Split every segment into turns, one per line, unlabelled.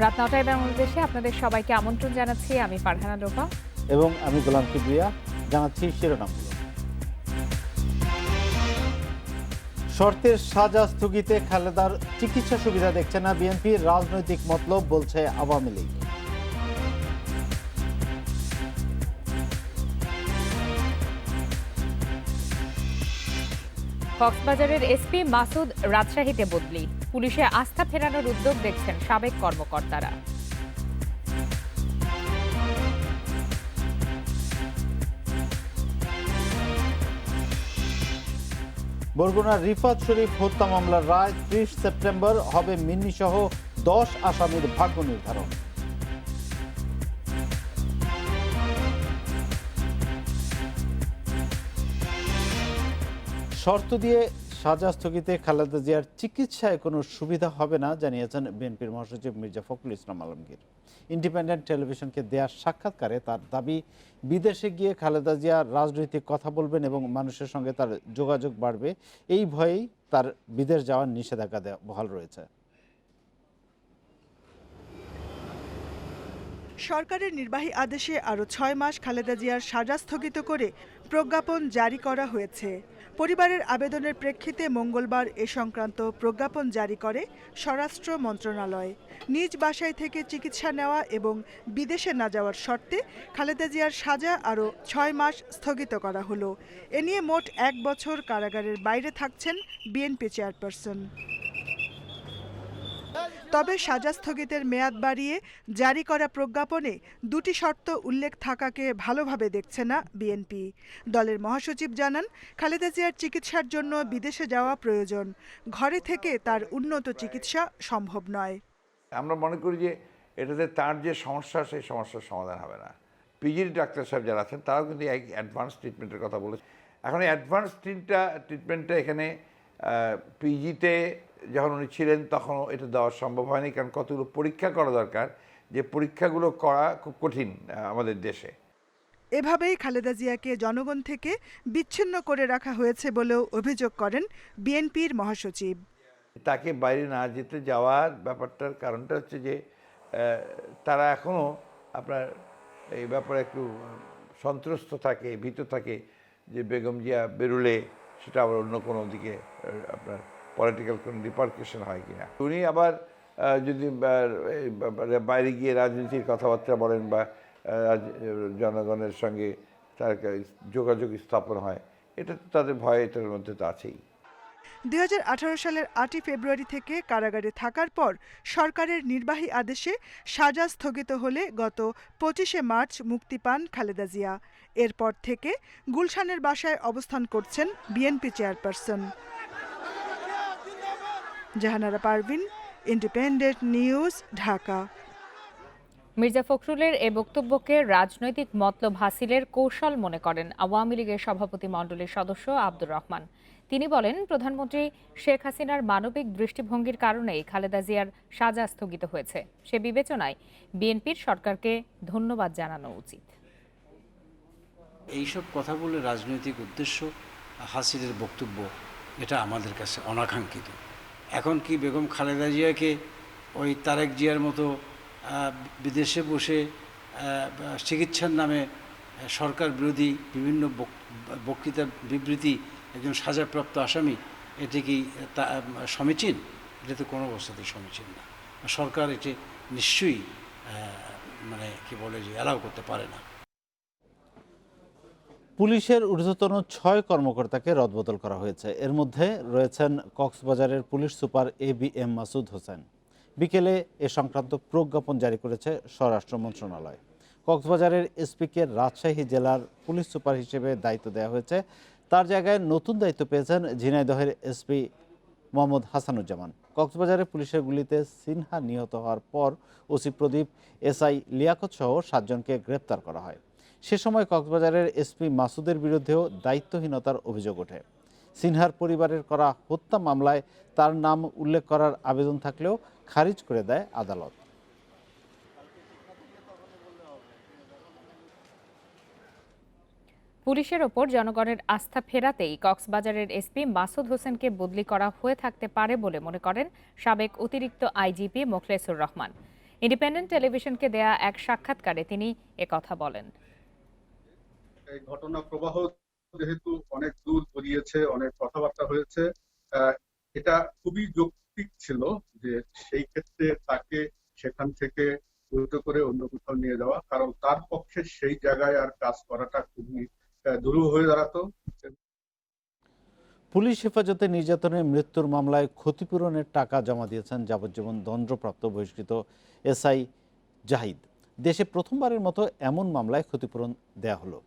রাত ৯টায় বাংলাদেশে আপনাদের সবাইকে আমন্ত্রণ জানাচ্ছি। আমি ফারহানা লোপা
এবং আমি গোলাম কিবরিয়া। জানাচ্ছি শিরোনামগুলো। শর্তের সাজা স্থগিতে খালেদার চিকিৎসা সুবিধা দেখছে না বিএনপি, রাজনৈতিক মতলব বলছে আওয়ামী লীগ।
কক্সবাজারের এসপি মাসুদ রাজশাহীতে বদলি, পুলিশে আস্থা ফেরানোর উদ্যোগ দেখছেন সাবেক কর্মকর্তারা।
বরগুনার রিফাত শরীফ হত্যা মামলার রায় ৩০ সেপ্টেম্বর হবে মিন্নিসহ ১০ আসামির ভাগ্য নির্ধারণ। শর্ত দিয়ে সাজা স্থগিতে খালেদা জিয়ার চিকিৎসায় কোনো সুবিধা হবে না জানিয়েছেন বিএনপির মহাসচিব মির্জা ফখরুল ইসলাম আলমগীর। ইন্ডিপেন্ডেন্ট টেলিভিশনকে দেয়া সাক্ষাৎকারে তার দাবি, বিদেশে গিয়ে খালেদা জিয়া রাজনৈতিক কথা বলবেন এবং মানুষের সঙ্গে তার যোগাযোগ বাড়বে। এই ভয়েই তার বিদেশ যাওয়ার নিষেধাজ্ঞা বহাল রয়েছে।
সরকারের নির্বাহী আদেশে আরও ৬ মাস খালেদা জিয়ার সাজা স্থগিত করে প্রজ্ঞাপন জারি করা হয়েছে। পরিবারের আবেদনের প্রেক্ষিতে মঙ্গলবার এ সংক্রান্ত প্রজ্ঞাপন জারি করে স্বরাষ্ট্র মন্ত্রণালয়। নিজ বাসায় থেকে চিকিৎসা নেওয়া এবং বিদেশে না যাওয়ার শর্তে খালেদা জিয়ার সাজা আরও ৬ মাস স্থগিত করা হলো। এ নিয়ে মোট ১ বছর কারাগারের বাইরে থাকছেন বিএনপি চেয়ারপারসন। তবে সাজা স্থগিতের মেয়াদ বাড়িয়ে জারি করা প্রজ্ঞাপনে দুটি শর্ত উল্লেখ থাকাকে ভালোভাবে দেখছে না বিএনপি। দলের মহাসচিব জানান, খালেদা জিয়ার চিকিৎসার জন্য বিদেশে যাওয়া প্রয়োজন, ঘরে থেকে তার উন্নত চিকিৎসা সম্ভব নয়।
আমরা মনে করি যে এটাতে তার যে সমস্যা, সেই সমস্যার সমাধান হবে না। পিজির ডাক্তার সাহেব যারা আছেন তারাও কিন্তু এই অ্যাডভান্স ট্রিটমেন্টের কথা বলেছে। এখন এই অ্যাডভান্স ট্রিটমেন্টটা এখানে পিজিতে যখন উনি ছিলেন তখনও এটা দেওয়া সম্ভব হয়নি, কারণ কতগুলো পরীক্ষা করা দরকার, যে পরীক্ষাগুলো করা খুব কঠিন আমাদের দেশে।
এভাবেই খালেদা জিয়াকে জনগণ থেকে বিচ্ছিন্ন করে রাখা হয়েছে বলেও অভিযোগ করেন বিএনপির মহাসচিব।
তাকে বাইরে না যেতে যাওয়ার ব্যাপারটার কারণটা হচ্ছে যে তারা এখনও আপনার এই ব্যাপারে একটু সন্ত্রস্ত থাকে, ভীত থাকে যে বেগম জিয়া বেরোলে সেটা আবার অন্য কোনো দিকে আপনার পলিটিক্যাল কোনো রিপারকেশন হয় কিনা। উনি আবার যদি বাইরে গিয়ে রাজনীতির কথাবার্তা বলেন বা জনগণের সঙ্গে তার যোগাযোগ স্থাপন হয়, এটা তো তাদের ভয়, এটার মধ্যে তো আছেই।
২০১৮ সালের ৮ই ফেব্রুয়ারি থেকে কারাগারে থাকার পর সরকারের নির্বাহী আদেশে সাজা স্থগিত হলে গত ২৫শে মার্চ মুক্তি পান খালেদা জিয়া। এরপর থেকে গুলশানের বাসায় অবস্থান করছেন BNP chairperson. Jahanara Parvin, independent news, Dhaka.
Mirza ফখরুলের এ বক্তব্যকে রাজনৈতিক মতলব হাসিলের কৌশল মনে করেন আওয়ামী লীগের সভাপতি মণ্ডলীর সদস্য আব্দুর রহমান। তিনি বলেন, প্রধানমন্ত্রী শেখ হাসিনার মানবিক দৃষ্টিভঙ্গির কারণেই খালেদা জিয়ার সাজা স্থগিত হয়েছে। সে বিবেচনায় বিএনপির সরকারকে ধন্যবাদ জানানো উচিত।
এইসব কথা বলে রাজনৈতিক উদ্দেশ্য হাসিলের বক্তব্য, এটা আমাদের কাছে অনাকাঙ্ক্ষিত। এখন কি বেগম খালেদা জিয়াকে ওই তারেক জিয়ার মতো বিদেশে বসে চিকিৎসার নামে সরকার বিরোধী বিভিন্ন বক্তৃতা বিবৃতি একজন সাজাপ্রাপ্ত আসামি, এটি কি সমীচীন? এটা তো কোনো অবস্থাতেই সমীচীন না। সরকার এটি নিশ্চয়ই কি বলে যে অ্যালাউ করতে পারে না।
পুলিশের ঊর্ধ্বতন ৬ কর্মকর্তাকে রদবদল করা হয়েছে। এর মধ্যে রয়েছেন কক্সবাজারের police super ABM Masud Hossain. বিকেলে এ সংক্রান্ত প্রজ্ঞাপন জারি করেছে স্বরাষ্ট্র মন্ত্রণালয়। কক্সবাজারের এসপিকে রাজশাহী জেলার পুলিশ সুপার হিসেবে দায়িত্ব দেওয়া হয়েছে। তার জায়গায় নতুন দায়িত্ব পেয়েছেন ঝিনাইদহের এসপি মোহাম্মদ হাসানুজ্জামান। কক্সবাজারে পুলিশের গুলিতে সিনহা নিহত হওয়ার পর ওসি প্রদীপ, SI লিয়াকত সহ 7 জনকে গ্রেপ্তার করা হয়। সে সময় কক্সবাজারের এসপি মাসুদের বিরুদ্ধেও দায়িত্বহীনতার অভিযোগ ওঠে। সিনহার পরিবারের করা হত্যা মামলায় তার নাম উল্লেখ করার আবেদন থাকলেও খারিজ করে দেয় আদালত।
পুলিশের ওপর জনগণের আস্থা ফেরাতেই কক্সবাজারের এসপি মাসুদ হোসেনকে বদলি করা হয়ে থাকতে পারে বলে মনে করেন সাবেক অতিরিক্ত IGP মোখলেসুর রহমান। ইন্ডিপেন্ডেন্ট টেলিভিশনকে দেয়া এক সাক্ষাৎকারে তিনি একথা বলেন।
এই ঘটনা প্রবাহ যেহেতু অনেক দূর গড়িয়েছে, অনেক কথাবার্তা হয়েছে, এটা খুবই যৌক্তিক ছিল যে সেই ক্ষেত্রে তাকে সেখান থেকে উল্টো করে অন্য কোথাও নিয়ে যাওয়া, কারণ তার পক্ষে সেই জায়গায় আর কাজ করাটা খুবই দুরূহ হয়ে দাঁড়াতো।
পুলিশ হেফাজতে নির্যাতনের মৃত্যুর মামলায় ক্ষতিপূরণের টাকা জমা দিয়েছেন যাবজ্জীবন দণ্ডপ্রাপ্ত বহিষ্কৃত এসআই জাহিদ। দেশে প্রথমবারের মতো এমন মামলায় ক্ষতিপূরণ দেয়া হলো।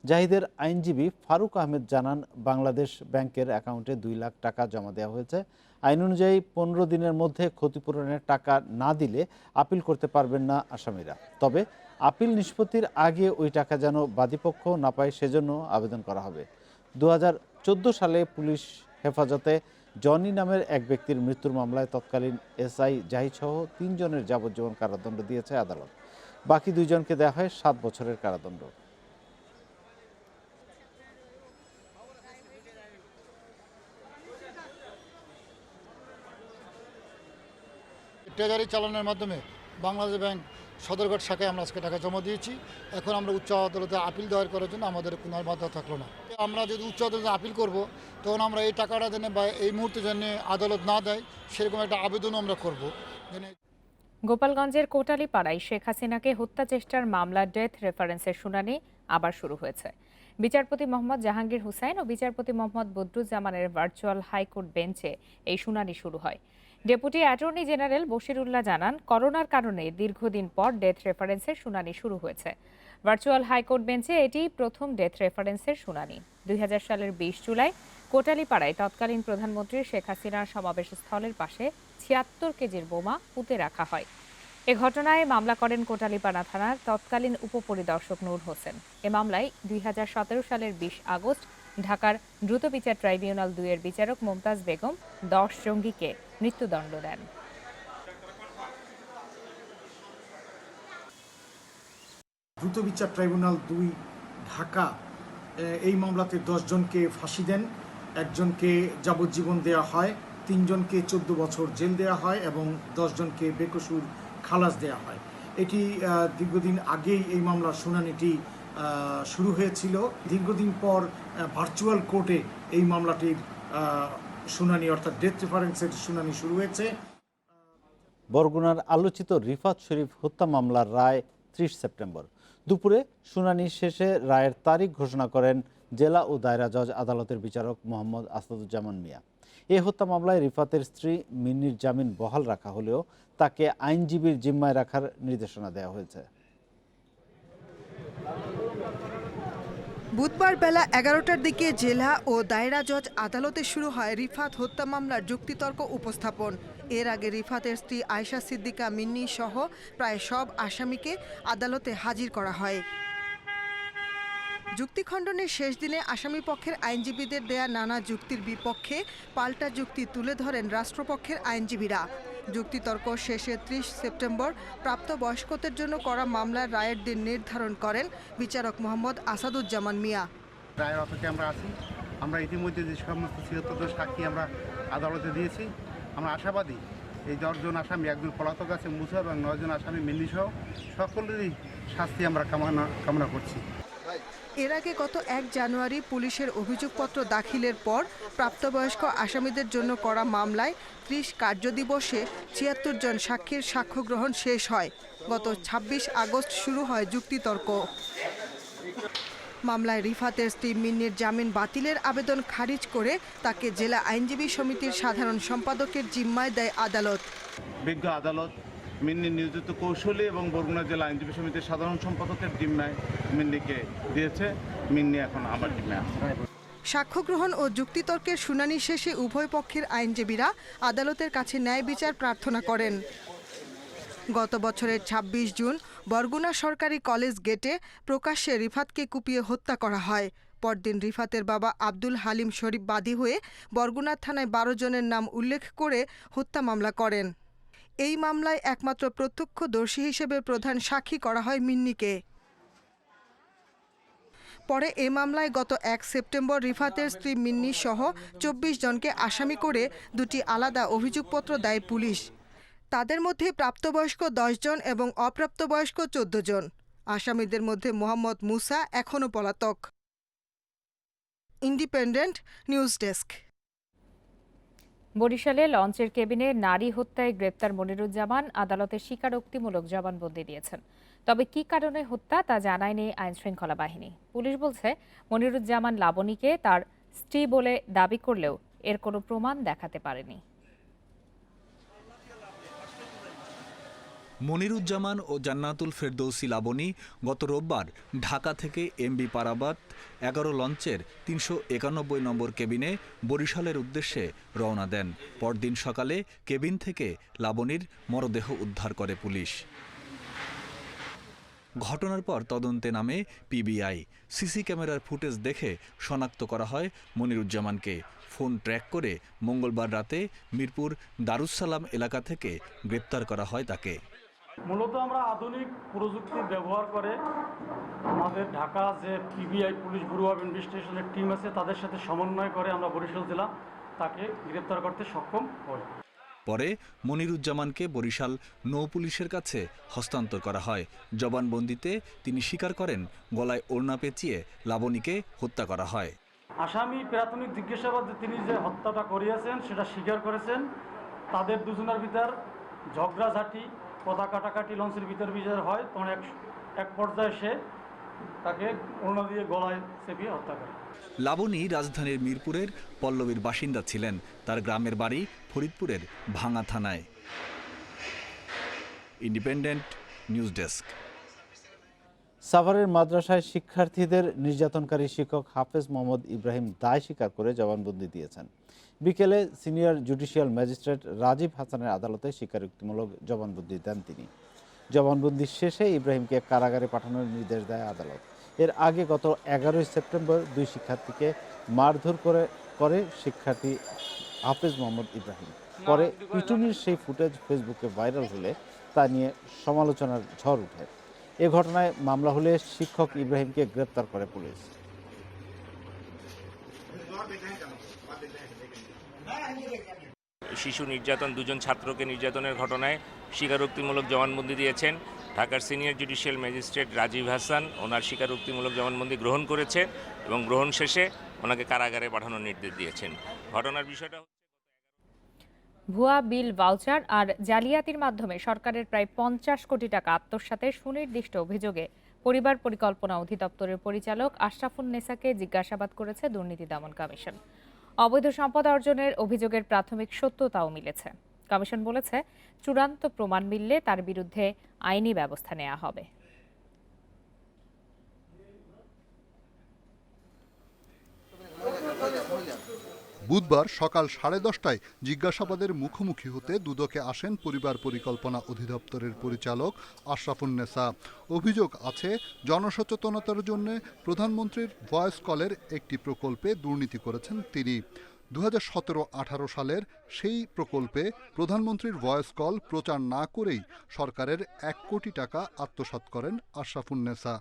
জাহিদের আইনজীবী ফারুক আহমেদ জানান, বাংলাদেশ ব্যাংকের অ্যাকাউন্টে 2 লাখ টাকা জমা দেওয়া হয়েছে। আইন অনুযায়ী 15 দিনের মধ্যে ক্ষতিপূরণের টাকা না দিলে আপিল করতে পারবেন না আসামিরা। তবে আপিল নিষ্পত্তির আগে ওই টাকা যেন বাদীপক্ষ না পায় সেজন্য আবেদন করা হবে। 2014 সালে পুলিশ হেফাজতে জনি নামের এক ব্যক্তির মৃত্যুর মামলায় তৎকালীন এসআই জাহিদ সহ 3 জনের যাবজ্জীবন কারাদণ্ড দিয়েছে আদালত। বাকি 2 জনকে দেওয়া হয় 7 বছরের কারাদণ্ড।
ট্রেজারি চালানোর মাধ্যমে বাংলাদেশ ব্যাংক সদরঘাট শাখায় আমরা আজকে টাকা জমা দিয়েছি। এখন আমরা উচ্চ আদালতে আপিল দায়ের করার জন্য আমাদের কোনো আর বাধা থাকলো না। আমরা যদি উচ্চ আদালতে আপিল করব, তখন আমরা এই টাকাটা জেনে বা এই মুহূর্তে জেনে আদালত না দেয় সেরকম একটা আবেদনও আমরা করব।
গোপালগঞ্জের কোটালীপাড়ায় শেখ হাসিনাকে হত্যা চেষ্টার মামলা ডেথ রেফারেন্সের শুনানি আবার শুরু হয়েছে। বিচারপতি মোহাম্মদ জাহাঙ্গীর হুসাইন ও বিচারপতি মোহাম্মদ বদরুজ্জামানের ভার্চুয়াল হাইকোর্ট বেঞ্চে এই শুনানি শুরু হয়। ডেপুটি অ্যাটর্নি জেনারেল বশিরুল্লাহ জানান, করোনার কারণে দীর্ঘদিন পর ডেথ রেফারেন্সের শুনানি শুরু হয়েছে। ভার্চুয়াল হাইকোর্ট বেঞ্চে এটি প্রথম ডেথ রেফারেন্সের শুনানি। 2000 সালের 20 জুলাই কোটালীপাড়ায় তৎকালীন প্রধানমন্ত্রী শেখ হাসিনার সমাবেশ স্থলের পাশে 76 কেজির বোমা পুঁতে রাখা হয়। এ ঘটনায় মামলা করেন কোটালীপাড়া থানার তৎকালীন উপপরিদর্শক নূর হোসেন। এ মামলায় 2017 সালের 20 আগস্ট ঢাকার দ্রুত বিচার ট্রাইব্যুনাল 2 এর বিচারক মুমতাজ বেগম 10 জঙ্গিকে মৃত্যুদণ্ড দেন।
দ্রুত বিচার ট্রাইব্যুনাল 2 ঢাকা এই মামলাতে 10 জনকে ফাঁসি দেন, একজনকে যাবজ্জীবন দেওয়া হয়, 3 জনকে 14 বছর জেল দেওয়া হয় এবং 10 জনকে বেকসুর খালাস দেওয়া হয়। এটি দীর্ঘদিন আগেই এই মামলার শুনানিটি শুরু হয়েছিল। দীর্ঘদিন পর ভার্চুয়াল কোর্টে এই মামলাটির শুনানি অর্থাৎ ডেথ রেফারেন্সের শুনানি শুরু হয়েছে।
বরগুনার আলোচিত রিফাত শরীফ হত্যা মামলার রায় 30 সেপ্টেম্বর। দুপুরে শুনানি শেষে রায়ের তারিখ ঘোষণা করেন জেলা ও দায়রা জজ আদালতের বিচারক মোহাম্মদ আসাদুজ্জামান মিয়া। এই হত্যা মামলায় রিফাতের স্ত্রী মিন্নির জামিন বহাল রাখা হলেও তাকে আইনজীবীর জিম্মায় রাখার নির্দেশনা দেওয়া হয়েছে।
বুধবার বেলা 11টার দিকে জেলা ও দায়রা জজ আদালতে শুরু হয় রিফাত হত্যা মামলার যুক্তিতর্ক উপস্থাপন। এর আগে রিফাতের স্ত্রী আয়েশা সিদ্দিকা মিন্নি সহ প্রায় সব আসামিকে আদালতে হাজির করা হয়। যুক্তি খণ্ডনের শেষ দিনে আসামি পক্ষের আইনজীবীদের দেয়া নানা যুক্তির বিপক্ষে পাল্টা যুক্তি তুলে ধরেন রাষ্ট্রপক্ষের আইনজীবীরা। যুক্তিতর্ক শেষে 30 সেপ্টেম্বর প্রাপ্তবয়স্কদের জন্য করা মামলার রায়ের দিন নির্ধারণ করেন বিচারক মোহাম্মদ আসাদুজ্জামান মিয়া।
রায়ের অপেক্ষায় আমরা আছি। আমরা ইতিমধ্যে যে সমস্ত 76 জন সাক্ষী আমরা আদালতে দিয়েছি, আমরা আশাবাদী এই 10 জন আসামি, একজন পলাতক আছে মুসা এবং 9 জন আসামি মিন্নি সহ সকলেরই শাস্তি আমরা কামনা করছি।
এর আগে গত 1 জানুয়ারি পুলিশের অভিযোগপত্র দাখিলের পর প্রাপ্তবয়স্ক আসামিদের জন্য করা মামলায় 30 কার্যদিবসে 76 জন সাক্ষীর সাক্ষ্য গ্রহণ শেষ হয়। গত 26 আগস্ট শুরু হয় যুক্তিতর্ক। মামলায় রিফাতের স্ত্রী মিন্নির জামিন বাতিলের আবেদন খারিজ করে তাকে জেলা আইনজীবী সমিতির সাধারণ সম্পাদকের জিম্মায় দেয় আদালত।
বিজ্ঞ আদালত মিন্নি নিয়োজিত কৌশলী এবং বরগুনা জেলা আইনজীবী সমিতির সাধারণ সম্পাদকের জিম্মায় মিন্নিকে দিয়েছে। মিন্নি এখন আমার জিম্মায় আছে।
সাক্ষ্য গ্রহণ ও যুক্তিতর্কের শুনানি শেষে উভয় পক্ষের আইনজীবীরা আদালতের কাছে ন্যায় বিচার প্রার্থনা করেন। গত বছরের 26 জুন বরগুনা সরকারি কলেজ গেটে প্রকাশ্যে রিফাতকে কুপিয়ে হত্যা করা হয়। পরদিন রিফাতের বাবা আব্দুল হালিম শরীফ বাদী হয়ে বরগুনা থানায় 12 জনের নাম উল্লেখ করে হত্যা মামলা করেন। এই মামলায় একমাত্র প্রত্যক্ষদর্শী হিসেবে প্রধান সাক্ষী করা হয় মিন্নিকে। পরে এ মামলায় গত 1 সেপ্টেম্বর রিফাতের স্ত্রী মিন্নি সহ 24 জনকে আসামি করে 2টি আলাদা অভিযোগপত্র দেয় পুলিশ। তাদের মধ্যে প্রাপ্তবয়স্ক 10 জন এবং অপ্রাপ্তবয়স্ক 14 জন। আসামিদের মধ্যে মোহাম্মদ মুসা এখনও পলাতক। Independent news desk.
বরিশালে লঞ্চের কেবিনে নারী হত্যায় গ্রেপ্তার মনিরুজ্জামান আদালতে স্বীকারোক্তিমূলক জবানবন্দি দিয়েছেন। তবে কী কারণে হত্যা তা জানায়নি আইনশৃঙ্খলা বাহিনী। পুলিশ বলছে, মনিরুজ্জামান লাবণীকে তার স্ত্রী বলে দাবি করলেও এর কোনো প্রমাণ দেখাতে পারেনি।
মনিরুজ্জামান ও জান্নাতুল ফেরদৌসী লাবণী গত রোববার ঢাকা থেকে এমবি পারাবাত 11 লঞ্চের 391 নম্বর কেবিনে বরিশালের উদ্দেশ্যে রওনা দেন। পরদিন সকালে কেবিন থেকে লাবণীর মরদেহ উদ্ধার করে পুলিশ। ঘটনার পর তদন্তে নামে পিবিআই। সিসি ক্যামেরার ফুটেজ দেখে শনাক্ত করা হয় মনিরুজ্জামানকে। ফোন ট্র্যাক করে মঙ্গলবার রাতে মিরপুর দারুসালাম এলাকা থেকে গ্রেপ্তার করা হয় তাকে।
মূলত আমরা আধুনিক প্রযুক্তি ব্যবহার করে আমাদের ঢাকা যে পিবিআই পুলিশ ব্যুরো অফ ইনভেস্টিগেশনের টিম আছে তাদের সাথে সমন্বয় করে আমরা বরিশাল জেলা তাকে গ্রেপ্তার করতে সক্ষম হই।
পরে মনিরুজ্জামানকে বরিশাল নৌ পুলিশের কাছে হস্তান্তর করা হয়। জবানবন্দিতে তিনি স্বীকার করেন গলায় ওড়না পেঁচিয়ে লাবণীকে হত্যা করা হয়।
আসামি প্রাথমিক জিজ্ঞাসাবাদে তিনি যে হত্যাটা করিয়েছেন সেটা স্বীকার করেছেন। তাদের দুজনের ভিতর ঝগড়াঝাটি কথা কাটাকাটি লঞ্চের ভিতর হয়, তখন এক পর্যায়ে সে তাকে ওড়না দিয়ে গলায় চেপিয়ে হত্যা করে।
লাবণী রাজধানীর মিরপুরের পল্লবীর বাসিন্দা ছিলেন। তার গ্রামের বাড়ি ফরিদপুরের ভাঙা থানায়। Independent news desk.
সাভারের মাদ্রাসায় শিক্ষার্থীদের নির্যাতনকারী শিক্ষক হাফেজ মোহাম্মদ ইব্রাহিম দায় স্বীকার করে জবানবন্দি দিয়েছেন। বিকেলে সিনিয়র জুডিশিয়াল ম্যাজিস্ট্রেট রাজীব হাসানের আদালতে স্বীকারোক্তিমূলক জবানবন্দি দেন তিনি। জবানবন্দি শেষে ইব্রাহিমকে কারাগারে পাঠানোর নির্দেশ দেয় আদালত। এর আগে গত 11 সেপ্টেম্বর 2 শিক্ষার্থীকে মারধর করে শিক্ষার্থী হাফেজ মোহাম্মদ ইব্রাহিম। পরে পিটুনির সেই ফুটেজ ফেসবুকে ভাইরাল হলে তা নিয়ে সমালোচনার ঝড় ওঠে। এ ঘটনায় মামলা হলে শিক্ষক ইব্রাহিমকে গ্রেপ্তার করে পুলিশ।
শিশু নির্যাতন, 2 জন ছাত্রকে নির্যাতনের ঘটনায় স্বীকারোক্তিমূলক জবানবন্দি দিয়েছেন ঢাকার senior judicial magistrate Rajib Hasan. ওনার স্বীকারোক্তিমূলক জবানবন্দি গ্রহণ করেছে এবং গ্রহণ শেষে ওনাকে কারাগারে পাঠানোর নির্দেশ দিয়েছেন। ঘটনার বিষয়টা
ভুয়া বিল ভাউচার আর জালিয়াতির মাধ্যমে সরকারের প্রায় 50 কোটি টাকা আত্মসাতের সুনির্দিষ্ট অভিযোগে পরিবার পরিকল্পনা অধিদপ্তরের পরিচালক আশরাফুন্নেসাকে জিজ্ঞাসাবাদ করেছে দুর্নীতি দমন কমিশন। অবৈধ সম্পদ অর্জনের অভিযোগের প্রাথমিক সত্যতাও মিলেছে। কমিশন বলেছে, চূড়ান্ত প্রমাণ মিললে তার বিরুদ্ধে আইনি ব্যবস্থা নেওয়া হবে।
বুধবার সকাল 10:30টায় জিজ্ঞাসাবাদের মুখোমুখি হতে দুদকে আসেন পরিবার পরিকল্পনা অধিদপ্তরের পরিচালক আশরাফুন্নেসা। অভিযোগ আছে, জনসচেতনতার জন্য প্রধানমন্ত্রীর ভয়েস কলের একটি প্রকল্পে দুর্নীতি করেছেন তিনি। 2017-18 সালের সেই প্রকল্পে প্রধানমন্ত্রীর ভয়েস কল প্রচার না করেই সরকারের 1 কোটি টাকা আত্মসাৎ করেন আশরাফুন্নেসা।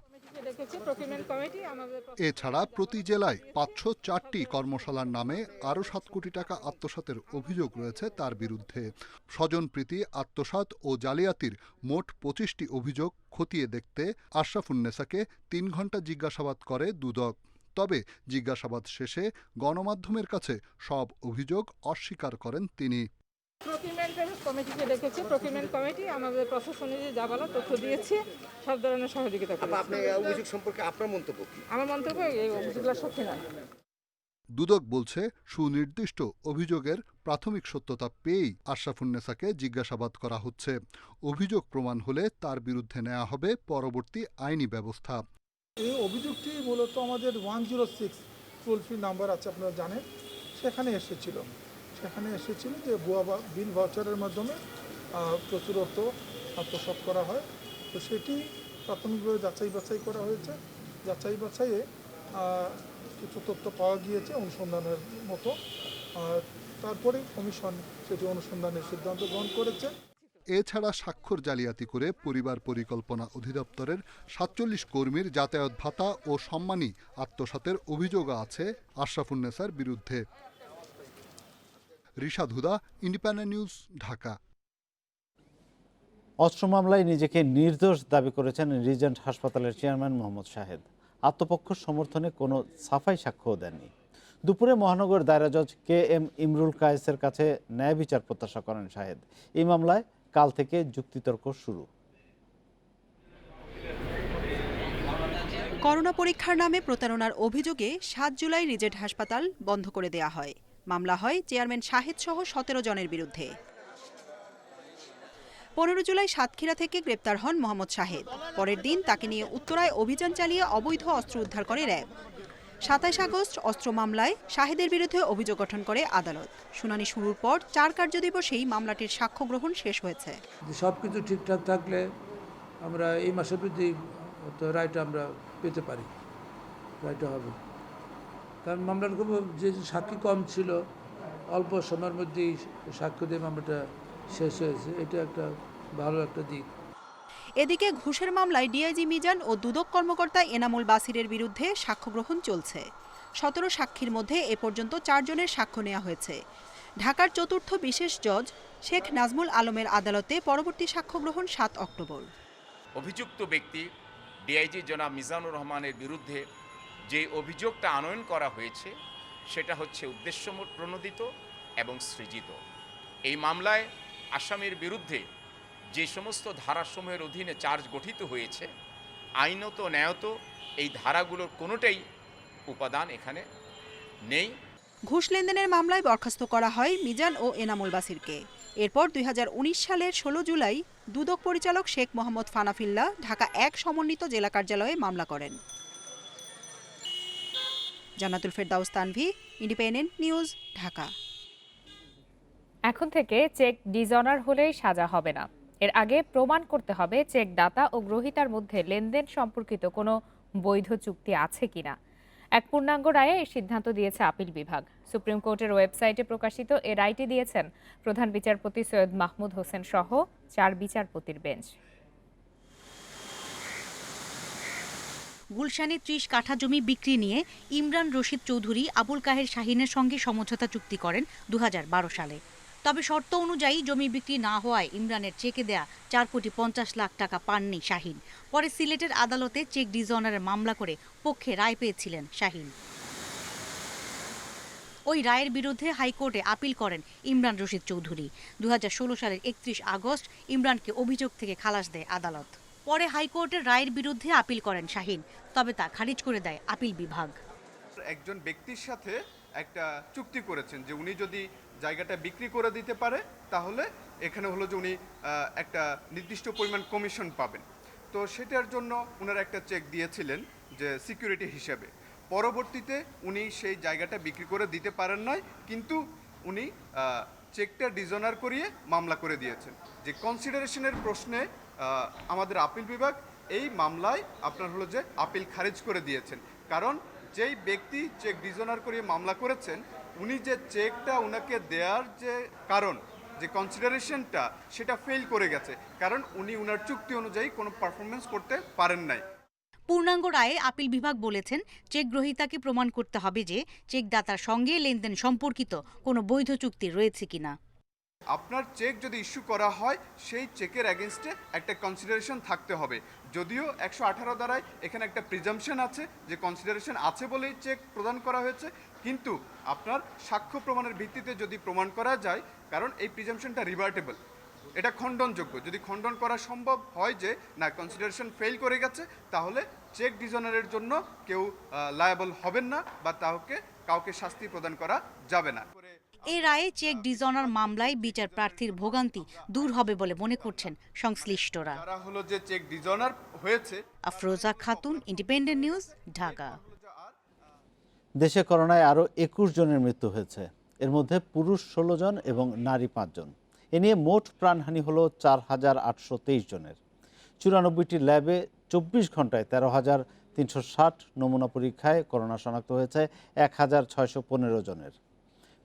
এছাড়া প্রতি জেলায় 504টি কর্মশালার নামে আরও 7 কোটি টাকা আত্মসাতের অভিযোগ রয়েছে তার বিরুদ্ধে। স্বজনপ্রীতি, আত্মসাৎ ও জালিয়াতির মোট 25টি অভিযোগ খতিয়ে দেখতে আশরাফুন্নেসাকে 3 ঘণ্টা জিজ্ঞাসাবাদ করে দুদক। তবে জিজ্ঞাসাবাদ শেষে গণমাধ্যমের কাছে সব অভিযোগ অস্বীকার করেন তিনি।
প্রকিউরমেন্টের কমিটিকে ডেকেছি, প্রকিউরমেন্ট কমিটি আমাদের প্রশাসনে যে যা বলা তথ্য দিয়েছে, সব ধরনের সহযোগিতা করেছে।
আপনি এই অভিযোগ সম্পর্কে আপনার মন্তব্য কি?
আমার মন্তব্য এই অভিযোগগুলো সত্যি নয়।
দুদক বলছে, সুনির্দিষ্ট অভিযোগের প্রাথমিক সত্যতা পেয়েই আশরাফুন্নেসাকে জিজ্ঞাসাবাদ করা হচ্ছে। অভিযোগ প্রমাণ হলে তার বিরুদ্ধে নেওয়া হবে পরবর্তী আইনি ব্যবস্থা।
এই অভিযোগটি মূলত আমাদের 106 টোল ফ্রি নাম্বার আছে, আপনারা জানেন, সেখানে এসেছিল যে ভুয়া বিল ভাউচারের মাধ্যমে প্রচুর অর্থ আত্মসাৎ করা হয়। তো সেটি প্রাথমিকভাবে যাচাই বাছাই করা হয়েছে। যাচাই বাছাইয়ে কিছু তথ্য পাওয়া গিয়েছে অনুসন্ধানের মতো। তারপরে কমিশন সেটি অনুসন্ধানের সিদ্ধান্ত গ্রহণ করেছে।
এছাড়া স্বাক্ষর জালিয়াতি করে পরিবার পরিকল্পনা অধিদপ্তরের 47 কর্মীর যাতায়াত ভাতা ও সম্মানী আত্মসাতের অভিযোগও আছে আশরাফুন্নেসার বিরুদ্ধে। রিশাদ হুদা, ইন্ডিপেন্ডেন্ট নিউজ, ঢাকা।
অস্ত্র মামলায় নিজেকে নির্দোষ দাবি করেছেন রিজেন্ট হাসপাতালের চেয়ারম্যান মোহাম্মদ শাহেদ। আত্মপক্ষ সমর্থনে কোনো সাফাই সাক্ষ্যও দেননি। দুপুরে মহানগর দায়রা জজ KM ইমরুল কায়েসের কাছে ন্যায় বিচার প্রত্যাশা করেন শাহেদ। এই মামলায় কাল থেকে যুক্তিতর্ক শুরু।
করোনা পরীক্ষার নামে প্রতারণার অভিযোগে 7 জুলাই রিজেন্ট হাসপাতাল বন্ধ করে দেয়া হয়। মামলা হয় চেয়ারম্যান শাহেদ সহ 17 জনের বিরুদ্ধে। 15 জুলাই সাতক্ষীরা থেকে গ্রেপ্তার হন মোহাম্মদ শাহেদ। পরের দিন তাকে নিয়ে উত্তরায় অভিযান চালিয়ে অবৈধ অস্ত্র উদ্ধার করে র্যাব। 27 আগস্ট অস্ত্র মামলায় শাহেদের বিরুদ্ধে অভিযোগ গঠন করে আদালত। শুনানি শুরুর পর 4 কার্যদিবসেই মামলাটির সাক্ষ্য গ্রহণ শেষ হয়েছে।
সবকিছু ঠিকঠাক থাকলে আমরা এই মাসের মধ্যে রায়টা আমরা পেতে পারি, রায়টা হবে। কারণ মামলার যে সাক্ষী কম ছিল, অল্প সময়ের মধ্যেই সাক্ষ্য দিয়ে মামলাটা শেষ হয়েছে, এটা একটা ভালো একটা দিক।
এদিকে ঘুষের মামলায় ডিআইজি মিজান ও দুদক কর্মকর্তা এনামুল বাসিরের বিরুদ্ধে সাক্ষ্য গ্রহণ চলছে। 17 সাক্ষীর মধ্যে এ পর্যন্ত 4 জনের সাক্ষ্য নেওয়া হয়েছে। ঢাকার চতুর্থ বিশেষ জজ শেখ নাজমুল আলমের আদালতে পরবর্তী সাক্ষ্য গ্রহণ 7 অক্টোবর।
অভিযুক্ত ব্যক্তি ডিআইজি জনাব মিজানুর রহমানের বিরুদ্ধে যে অভিযোগটা আনয়ন করা হয়েছে সেটা হচ্ছে উদ্দেশ্য প্রণোদিত এবং সৃজিত। এই মামলায় আসামির বিরুদ্ধে যে সমস্ত ধারাসমূহের অধীনে চার্জ গঠিত হয়েছে, আইনত ন্যায়ত এই ধারাগুলোর কোনোটাই উপাদান এখানে নেই।
ঘুষ লেনদেনের মামলায় বরখাস্ত করা হয় মিজান ও এনামুল বাসিরকে। এরপর 2019 সালের 16 জুলাই দুদক পরিচালক শেখ মোহাম্মদ ফানাফিল্লাহ ঢাকা 1 সমন্বিত জেলা কার্যালয়ে মামলা করেন। জান্নাতুল ফেরদাউস তানভি, ইন্ডিপেন্ডেন্ট নিউজ, ঢাকা।
এখন থেকে চেক ডিজঅনার হলেই সাজা হবে না। এর আগে প্রমাণ করতে হবে চেক দাতা ও গ্রহীতার মধ্যে লেনদেন সম্পর্কিত কোনো বৈধ চুক্তি আছে কিনা। এক পূর্ণাঙ্গ রায়ে এই সিদ্ধান্ত দিয়েছে আপিল বিভাগ। সুপ্রিম কোর্টের ওয়েবসাইটে প্রকাশিত এ রায়টি দিয়েছেন প্রধান বিচারপতি সৈয়দ মাহমুদ হোসেন সহ 4 বিচারপতির বেঞ্চ।
গুলশানে 30 কাঠা জমি বিক্রি নিয়ে ইমরান রশিদ চৌধুরী আবুল কাহের শাহিনের সঙ্গে সমঝোতা চুক্তি করেন 2012 সালে। তবে শর্ত অনুযায়ী জমি বিক্রি না হওয়ায় ইমরানের চেকে দেয়া 4,50,00,000 টাকা পাননি শাহিন। পরে সিলেটের আদালতে চেক ডিজঅনারের মামলা করে পক্ষে রায় পেয়েছিলেন শাহিন। ওই রায়ের বিরুদ্ধে হাইকোর্টে আপিল করেন ইমরান রশিদ চৌধুরী। 2016 সালের 31 আগস্ট ইমরানকে অভিযোগ থেকে খালাস দেয় আদালত। পরে হাইকোর্টের রায়ের বিরুদ্ধে আপিল করেন শাহিন, তবে তা খারিজ করে দেয় আপিল বিভাগ।
একজন ব্যক্তির সাথে একটা চুক্তি করেছেন যে উনি যদি জায়গাটা বিক্রি করে দিতে পারে তাহলে এখানে হলো যে উনি একটা নির্দিষ্ট পরিমাণ কমিশন পাবেন। তো সেটার জন্য ওনারা একটা চেক দিয়েছিলেন যে সিকিউরিটি হিসেবে। পরবর্তীতে উনি সেই জায়গাটা বিক্রি করে দিতে পারেন নাই, কিন্তু উনি চেকটা ডিজঅনার করিয়ে মামলা করে দিয়েছেন। যে কনসিডারেশনের প্রশ্নে আমাদের আপিল বিভাগ এই মামলায় আপনার হলো যে আপিল খারিজ করে দিয়েছেন। কারণ যেই ব্যক্তি চেক ডিজঅনার করিয়ে মামলা করেছেন উনি যে চেকটা ওনাকে দেওয়ার যে কারণ, যে কনসিডারেশনটা, সেটা ফেল করে গেছে, কারণ উনি ওনার চুক্তি অনুযায়ী কোনো পারফরমেন্স করতে পারেন নাই।
পূর্ণাঙ্গ রায়ে আপিল বিভাগ বলেছেন চেক গ্রহীতাকে প্রমাণ করতে হবে যে চেকদাতার সঙ্গে লেনদেন সম্পর্কিত কোনো বৈধ চুক্তি রয়েছে কিনা।
আপনার চেক যদি ইস্যু করা হয় সেই চেকের এগেনস্টে একটা কনসিডারেশন থাকতে হবে। যদিও 118 দ্বারায় এখানে একটা প্রিজাম্পশন আছে যে কনসিডারেশন আছে বলেই চেক প্রদান করা হয়েছে, কিন্তু আপনার সাক্ষ্য প্রমাণের ভিত্তিতে যদি প্রমাণ করা যায়, কারণ এই প্রিজাম্পশনটা রিভার্টেবল, এটা খণ্ডনযোগ্য। যদি খণ্ডন করা সম্ভব হয় যে না কনসিডারেশন ফেল করে গেছে, তাহলে চেক ডিজঅনারের জন্য কেউ লায়াবল হবেন না বা কাউকে শাস্তি প্রদান করা যাবে না।
এ রায়ে চেক ডিজঅনার মামলায় বিচার প্রার্থীর ভোগান্তি দূর হবে বলে মনে করছেন সংশ্লিষ্টরা।
যারা হলো যে চেক ডিজঅনার হয়েছে।
Afroza Khatun, independent news, Dhaka.
দেশে করোনায় আরও 21 জনের মৃত্যু হয়েছে। এর মধ্যে পুরুষ 16 জন এবং নারী 5 জন। এ নিয়ে মোট প্রাণহানি হলো 4,823 জনের। 94টি ল্যাবে 24 ঘন্টায় 13,360 নমুনা পরীক্ষায় করোনা শনাক্ত হয়েছে 1,615 জনের।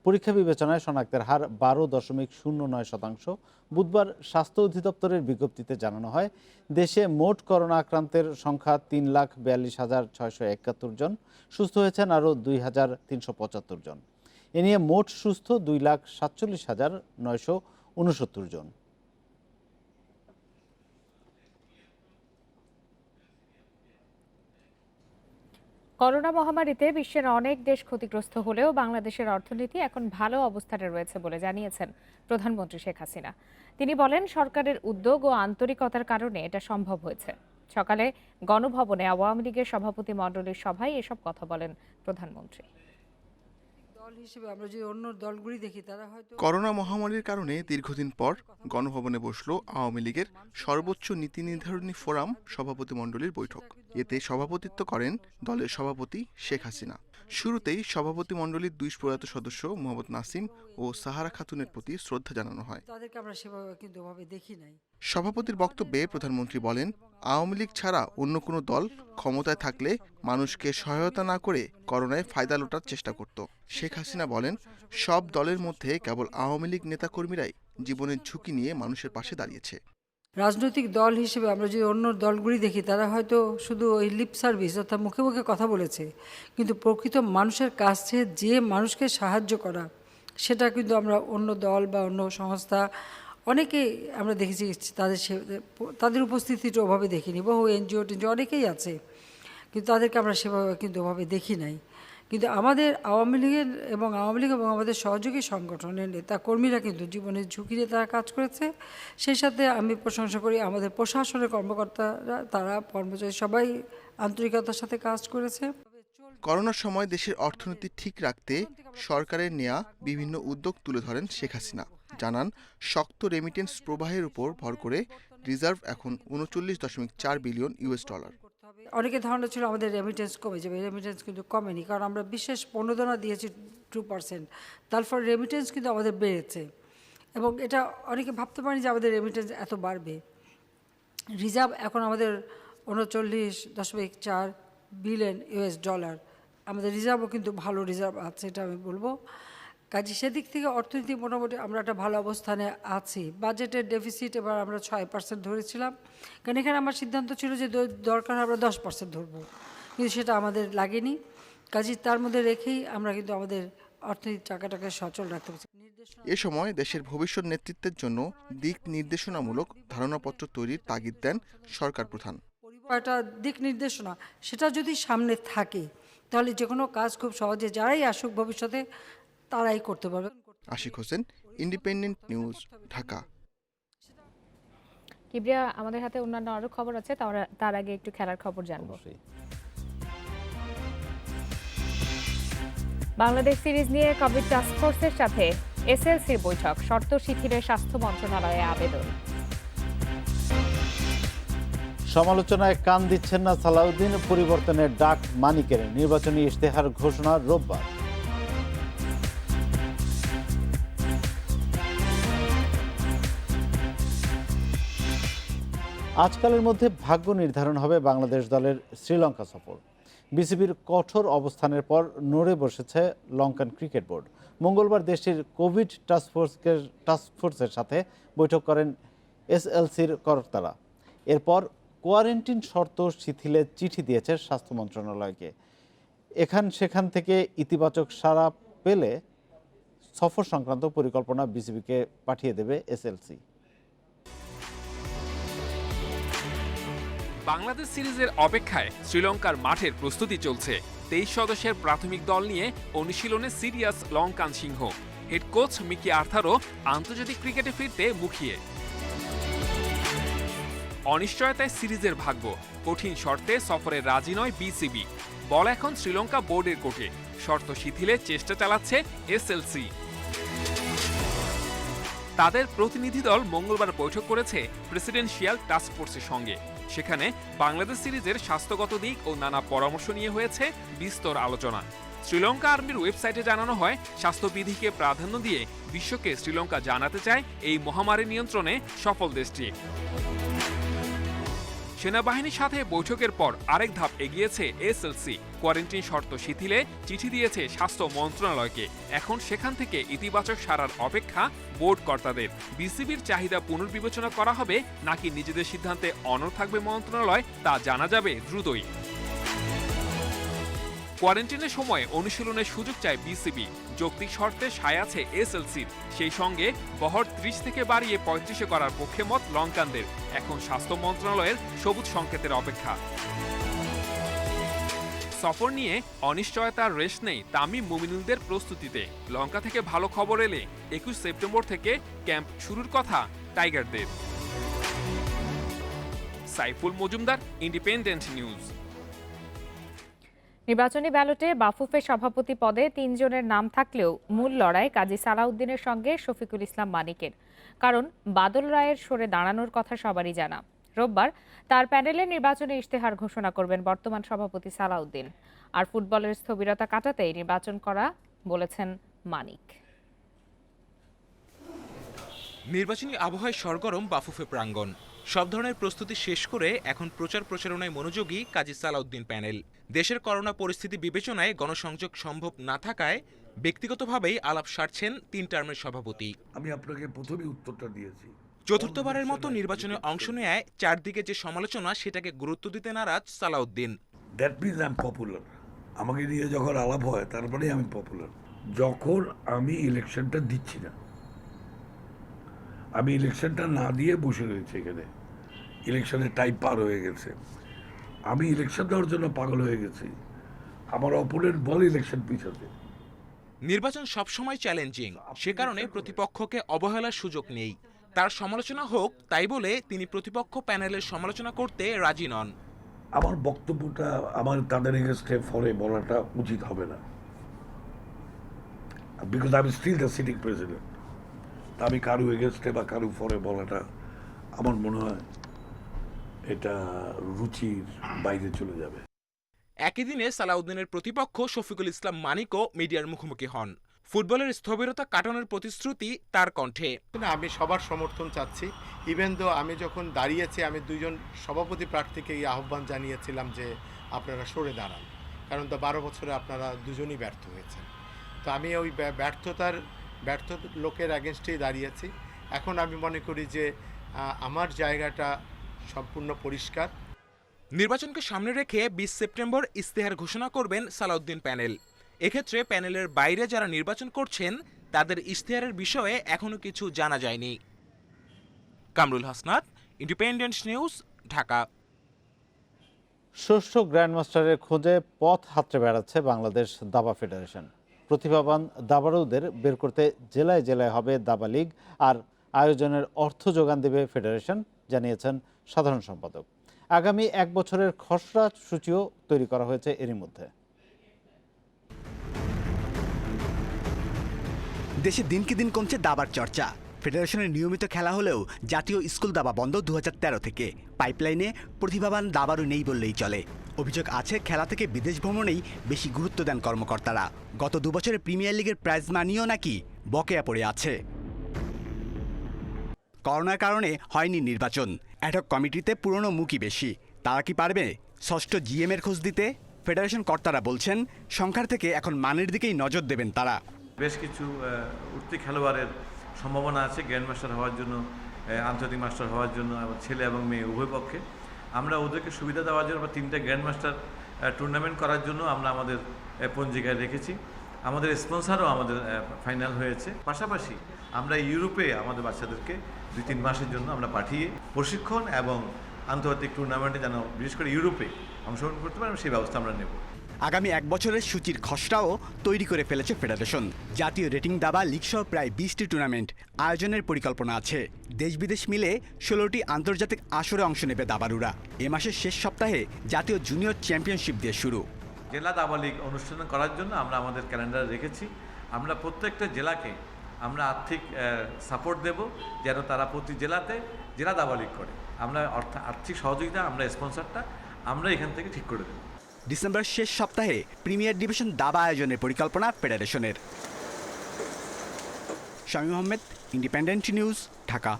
পরীক্ষা বিবেচনায় শনাক্তের হার 12.09%। বুধবার স্বাস্থ্য অধিদপ্তরের বিজ্ঞপ্তিতে জানানো হয়, দেশে মোট করোনা আক্রান্তের সংখ্যা 3,42,671 জন। সুস্থ হয়েছেন আরও 2,375 জন। এ নিয়ে মোট সুস্থ 2,47,969 জন।
করোনা মহামারীতে বিশ্বের অনেক দেশ ক্ষতিগ্রস্ত হলেও বাংলাদেশের অর্থনীতি এখন ভালো অবস্থানে রয়েছে বলে জানিয়েছেন প্রধানমন্ত্রী শেখ হাসিনা। তিনি বলেন, সরকারের উদ্যোগ ও আন্তরিকতার কারণে এটা সম্ভব হয়েছে। সকালে গণভবনে আওয়ামী লীগের সভাপতি মণ্ডলীর সভায় এসব কথা বলেন প্রধানমন্ত্রী।
করোনা মহামারীর কারণে দীর্ঘদিন পর গণভবনে বসল আওয়ামী লীগের সর্বোচ্চ নীতি নির্ধারণী ফোরাম সভাপতি মণ্ডলীর বৈঠক। এতে সভাপতিত্ব করেন দলের সভাপতি শেখ হাসিনা। শুরুতেই সভাপতি মণ্ডলীর 2 প্রয়াত সদস্য মোহাম্মদ নাসিম ও সাহারা খাতুনের প্রতি শ্রদ্ধা জানানো হয়। সভাপতির বক্তব্যে প্রধানমন্ত্রী বলেন, আওয়ামী লীগ ছাড়া অন্য কোনো দল ক্ষমতায় থাকলে মানুষকে সহায়তা না করে করোনায় ফায়দা লোটার চেষ্টা করত। শেখ হাসিনা বলেন, সব দলের মধ্যে কেবল আওয়ামী লীগ নেতাকর্মীরাই জীবনের ঝুঁকি নিয়ে মানুষের পাশে দাঁড়িয়েছে।
রাজনৈতিক দল হিসেবে আমরা যদি অন্য দলগুলি দেখি, তারা হয়তো শুধু ওই লিপ সার্ভিস অর্থাৎ মুখে মুখে কথা বলেছে, কিন্তু প্রকৃত মানুষের কাছে যে মানুষকে সাহায্য করা, সেটা কিন্তু আমরা অন্য দল বা অন্য সংস্থা অনেকেই আমরা দেখেছি তাদের উপস্থিতিটা ওভাবে দেখিনি। বহু এনজিও টেনজিও অনেকেই আছে, কিন্তু তাদেরকে আমরা সেভাবে কিন্তু ওভাবে দেখি নাই। কিন্তু আমাদের আওয়ামী লীগ এবং আমাদের সহযোগী সংগঠনের নেতা কর্মীরা কিন্তু জীবনের ঝুঁকি নিয়ে তারা কাজ করেছে। সেই সাথে আমি প্রশংসা করি আমাদের প্রশাসনের কর্মকর্তারা, তারা কর্মচারী সবাই আন্তরিকতার সাথে কাজ করেছে।
করোনার সময় দেশের অর্থনীতি ঠিক রাখতে সরকারের নেয়া বিভিন্ন উদ্যোগ তুলে ধরেন শেখ হাসিনা। জানান, শক্ত রেমিটেন্স প্রবাহের উপর ভর করে রিজার্ভ এখন $39.4 বিলিয়ন।
অনেকে ধারণা ছিল আমাদের রেমিটেন্স কমে যাবে, রেমিটেন্স কিন্তু কমেনি, কারণ আমরা বিশেষ প্রণোদনা দিয়েছি 2%, তারপর রেমিটেন্স কিন্তু আমাদের বেড়েছে। এবং এটা অনেকে ভাবতে পারেনি যে আমাদের রেমিটেন্স এত বাড়বে। রিজার্ভ এখন আমাদের $39.4 বিলিয়ন। আমাদের রিজার্ভও কিন্তু ভালো রিজার্ভ আছে, এটা আমি বলবো। কাজে সেদিক থেকে অর্থনীতি মোটামুটি আমরা একটা ভালো অবস্থানে আছি। বাজেটের ডেফিসিট এবার আমরা 6% ধরেছিলাম, কারণ এখানে আমার সিদ্ধান্ত ছিল যে দরকার আমরা 10% ধরবো, কিন্তু সেটা আমাদের লাগেনি। কাজে তার মধ্যে রেখেই আমরা কিন্তু আমাদের অর্থনীতির টাকাটাকে সচল রাখতে পারছি।
এ সময় দেশের ভবিষ্যৎ নেতৃত্বের জন্য দিক নির্দেশনামূলক ধারণাপত্র তৈরির তাগিদ দেন সরকার প্রধান।
একটা দিক নির্দেশনা, সেটা যদি সামনে থাকে তাহলে যে কোনো কাজ খুব সহজে যারাই আসুক ভবিষ্যতে তারাই করতে পারবে।
Ashik Hossain, independent news, Dhaka.
কিবরিয়া, আমাদের হাতে অন্যান্য আরো খবর আছে, তার আগে একটু খেলার খবর জানবো। বাংলাদেশ সিরিজ নিয়ে কোভিড টাস্কফোর্সের সাথে এসএলসির বৈঠক, শর্ত শিথিলের স্বাস্থ্য মন্ত্রণালয়ে আবেদন।
সমালোচনায় কান দিচ্ছেন না সালাউদ্দিন, পরিবর্তনের ডাক মানিকের, নির্বাচনী ইশতেহার ঘোষণা রোববার। আজকালের মধ্যে ভাগ্য নির্ধারণ হবে বাংলাদেশ দলের শ্রীলঙ্কা সফর। বিসিবির কঠোর অবস্থানের পর নড়ে বসেছে লঙ্কান ক্রিকেট বোর্ড। মঙ্গলবার দেশটির কোভিড টাস্কফোর্সের সাথে বৈঠক করেন এসএলসির কর্তারা। এরপর কোয়ারেন্টিন শর্ত শিথিলের চিঠি দিয়েছে স্বাস্থ্য মন্ত্রণালয়কে। সেখান থেকে ইতিবাচক সাড়া পেলে সফর সংক্রান্ত পরিকল্পনা বিসিবিকে পাঠিয়ে দেবে এসএলসি।
বাংলাদেশ সিরিজের অপেক্ষায় শ্রীলঙ্কার মাঠের প্রস্তুতি চলছে। 23 সদস্যের প্রাথমিক দল নিয়ে অনুশীলনে সিরিয়াস লঙ্কান সিংহ। হেড কোচ মিকি আর্থারও আন্তর্জাতিক ক্রিকেটে ফিরতে মুখিয়ে। অনিশ্চয়তায় সিরিজের ভাগ্য, কঠিন শর্তে সফরে রাজি নয় বিসিবি। বল এখন শ্রীলঙ্কা বোর্ডের কোর্টে। শর্ত শিথিলে চেষ্টা চালাচ্ছে এসএলসি। তাদের প্রতিনিধি দল মঙ্গলবার বৈঠক করেছে প্রেসিডেন্সিয়াল টাস্কফোর্সের সঙ্গে। সেখানে বাংলাদেশ সিরিজের স্বাস্থ্যগত দিক ও নানা পরামর্শ নিয়ে হয়েছে বিস্তর আলোচনা। শ্রীলঙ্কা আর্মির ওয়েবসাইটে জানানো হয়, স্বাস্থ্যবিধিকে প্রাধান্য দিয়ে বিশ্বকে শ্রীলঙ্কা জানাতে চায় এই মহামারী নিয়ন্ত্রণে সফল দেশটি। সেনাবাহিনীর সাথে বৈঠকের পর আরেক ধাপ এগিয়েছে এসএলসি। কোয়ারেন্টিন শর্ত শিথিলে চিঠি দিয়েছে স্বাস্থ্য মন্ত্রণালয়কে। এখন সেখান থেকে ইতিবাচক সাড়ার অপেক্ষা বোর্ড কর্তাদের। বিসিবির চাহিদা পুনর্বিবেচনা করা হবে নাকি নিজেদের সিদ্ধান্তে অনড় থাকবে মন্ত্রণালয়, তা জানা যাবে দ্রুতই। কোয়ারেন্টিনের সময় অনুশীলনের সুযোগ চায় বিসিবি। যৌক্তিক শর্তে সায় আছে এসএলসির। সেই সঙ্গে বহর 30 থেকে বাড়িয়ে 35 করার পক্ষে মত লঙ্কানদের। এখন স্বাস্থ্য মন্ত্রণালয়ের সবুজ সংকেতের অপেক্ষা। সফর নিয়ে অনিশ্চয়তার রেশ নেই তামিম মুমিনুলদের প্রস্তুতিতে। লঙ্কা থেকে ভালো খবর এলে 21 সেপ্টেম্বর থেকে ক্যাম্প শুরুর কথা টাইগারদের। Saiful Majumdar, independent news.
নির্বাচনী ব্যালটে বাফুফে সভাপতি পদে 3 জনের নাম থাকলেও মূল লড়াই কাজী সালাউদ্দিনের সঙ্গে শফিকুল ইসলাম মানিকের। কারণ বাদল রায়ের সরে দাঁড়ানোর কথা সবারই জানা। রোববার তার প্যানেলে নির্বাচনী ইশতেহার ঘোষণা করবেন বর্তমান সভাপতি সালাউদ্দিন। আর ফুটবলের স্থবিরতা কাটাতেই নির্বাচন করা বলেছেন মানিক।
নির্বাচনী আবহাওয়ায় সরগরম বাফুফে প্রাঙ্গণ। সব ধরনের প্রস্তুতি শেষ করে এখন প্রচার প্রচারণায় মনোযোগী কাজী সালাউদ্দিন প্যানেল। দেশের করোনা পরিস্থিতি বিবেচনায় গণসংযোগ সম্ভব না থাকায় ব্যক্তিগতভাবেই আলাপ সারছেন 3 টার্মের সভাপতি।
আমি আপনাকে প্রথমেই উত্তরটা দিয়েছি।
চতুর্থবারের মতো নির্বাচনে অংশ নেয় চারদিকে যে সমালোচনা সেটাকে গুরুত্ব দিতে নারাজ Salauddin.
That means I am popular. আমাকে নিয়ে যখন আলাপ হয় তারপরেই আমি পপুলার। যখন আমি ইলেকশনটা দিচ্ছি না, আমি ইলেকশনটা না দিয়ে বসে রয়েছি এখানে, ইলেকশনের টাইম পার হয়ে গেছে, আমি ইলেকশন দেওয়ার জন্য পাগল হয়ে গেছি, আমার অপোনেন্ট বল ইলেকশন পিছাতে।
নির্বাচন সবসময় চ্যালেঞ্জিং, সে কারণে প্রতিপক্ষকে অবহেলার সুযোগ নেই। তার সমালোচনা হোক তাই বলে তিনি প্রতিপক্ষ প্যানেলের সমালোচনা করতে রাজি নন।
আমার বক্তব্যটা আমার তাদের এগেনস্টে ফরে বলাটা উচিত হবে না, because I am still the sitting president. আমি কারু এগেনস্টে বা কারু ফরে বলাটা আমার মনে হয় এটা রুচির বাইরে চলে যাবে।
একই দিনে সালাউদ্দিনের প্রতিপক্ষ শফিকুল ইসলাম মানিকও মিডিয়ার মুখোমুখি হন। ফুটবলের স্থবিরতা কাটানোর প্রতিশ্রুতি তার কণ্ঠে।
আমি সবার সমর্থন চাচ্ছি। ইভেন দো আমি যখন দাঁড়িয়েছি, আমি 2 জন সভাপতি প্রার্থীকে এই আহ্বান জানিয়েছিলাম যে আপনারা সরে দাঁড়ান, কারণ তো 12 বছরে আপনারা দুজনই ব্যর্থ হয়েছেন। তো আমি ওই ব্যর্থ লোকের অ্যাগেনস্টেই দাঁড়িয়েছি। এখন আমি মনে করি যে আমার জায়গাটা সম্পূর্ণ পরিষ্কার।
নির্বাচনকে সামনে রেখে 20 সেপ্টেম্বর ইশতেহার ঘোষণা করবেন সালাউদ্দিন প্যানেল। এক্ষেত্রে প্যানেলের বাইরে যারা নির্বাচন করছেন তাদের ইশতেহারের বিষয়ে এখনো কিছু জানা যায়নি। Kamrul Hasnat, independent news, Dhaka.
ষষ্ঠ গ্র্যান্ডমাস্টারের খোঁজে পথ হাতড়ে বেড়াচ্ছে বাংলাদেশ দাবা ফেডারেশন। প্রতিভাবান দাবাড়ুদের বের করতে জেলায় জেলায় হবে দাবা লীগ, আর আয়োজনের অর্থ যোগান দেবে ফেডারেশন, জানিয়েছেন সাধারণ সম্পাদক। আগামী 1 বছরের খসড়া সূচিও তৈরি করা হয়েছে এরই মধ্যে।
দেশে দিনকে দিন কমছে দাবার চর্চা। ফেডারেশনের নিয়মিত খেলা হলেও জাতীয় স্কুল দাবা বন্ধ 2013 থেকে। পাইপলাইনে প্রতিভাবান দাবারও নেই বললেই চলে। অভিযোগ আছে খেলা থেকে বিদেশ ভ্রমণেই বেশি গুরুত্ব দেন কর্মকর্তারা। গত 2 বছরে প্রিমিয়ার লিগের প্রাইজ মানিও নাকি বকেয়া পড়ে আছে। করোনার কারণে হয়নি নির্বাচন। অ্যাডহক কমিটিতে পুরনো মুখই বেশি। তারা কি পারবে ষষ্ঠ জিএমের খোঁজ দিতে? ফেডারেশন কর্তারা বলছেন সংখ্যার থেকে এখন মানের দিকেই নজর দেবেন তারা।
বেশ কিছু উঠতি খেলোয়াড়ের সম্ভাবনা আছে গ্র্যান্ড মাস্টার হওয়ার জন্য, আন্তর্জাতিক মাস্টার হওয়ার জন্য, ছেলে এবং মেয়ে উভয় পক্ষে। আমরা ওদেরকে সুবিধা দেওয়ার জন্য বা 3টা গ্র্যান্ড মাস্টার টুর্নামেন্ট করার জন্য আমরা আমাদের পঞ্জিকায় রেখেছি। আমাদের স্পন্সারও আমাদের ফাইনাল হয়েছে। পাশাপাশি আমরা ইউরোপে আমাদের বাচ্চাদেরকে 2-3 মাসের জন্য আমরা পাঠিয়ে প্রশিক্ষণ এবং আন্তর্জাতিক টুর্নামেন্টে যেন বিশেষ করে ইউরোপে অংশগ্রহণ করতে পারেন সেই ব্যবস্থা আমরা নেব।
আগামী 1 বছরের সূচির খসড়াও তৈরি করে ফেলেছে ফেডারেশন। জাতীয় রেটিং দাবা লিগসহ প্রায় 20টি টুর্নামেন্ট আয়োজনের পরিকল্পনা আছে। দেশ বিদেশ মিলে 16টি আন্তর্জাতিক আসরে অংশ নেবে দাবারুরা। এ মাসের শেষ সপ্তাহে জাতীয় জুনিয়র চ্যাম্পিয়নশিপ দিয়ে শুরু।
জেলা দাবা লীগ অনুষ্ঠান করার জন্য আমরা আমাদের ক্যালেন্ডারে রেখেছি। আমরা প্রত্যেকটা জেলাকে আমরা আর্থিক সাপোর্ট দেব যেন তারা প্রতি জেলাতে জেলা দাবা লীগ করে। আমরা আর্থিক সহযোগিতা, আমরা স্পন্সরটা আমরা এখান থেকে ঠিক করে দেব।
ডিসেম্বরের শেষ সপ্তাহে প্রিমিয়ার ডিভিশন দাবা আয়োজনের পরিকল্পনা ফেডারেশনের। Shamim Ahmed, independent news, Dhaka.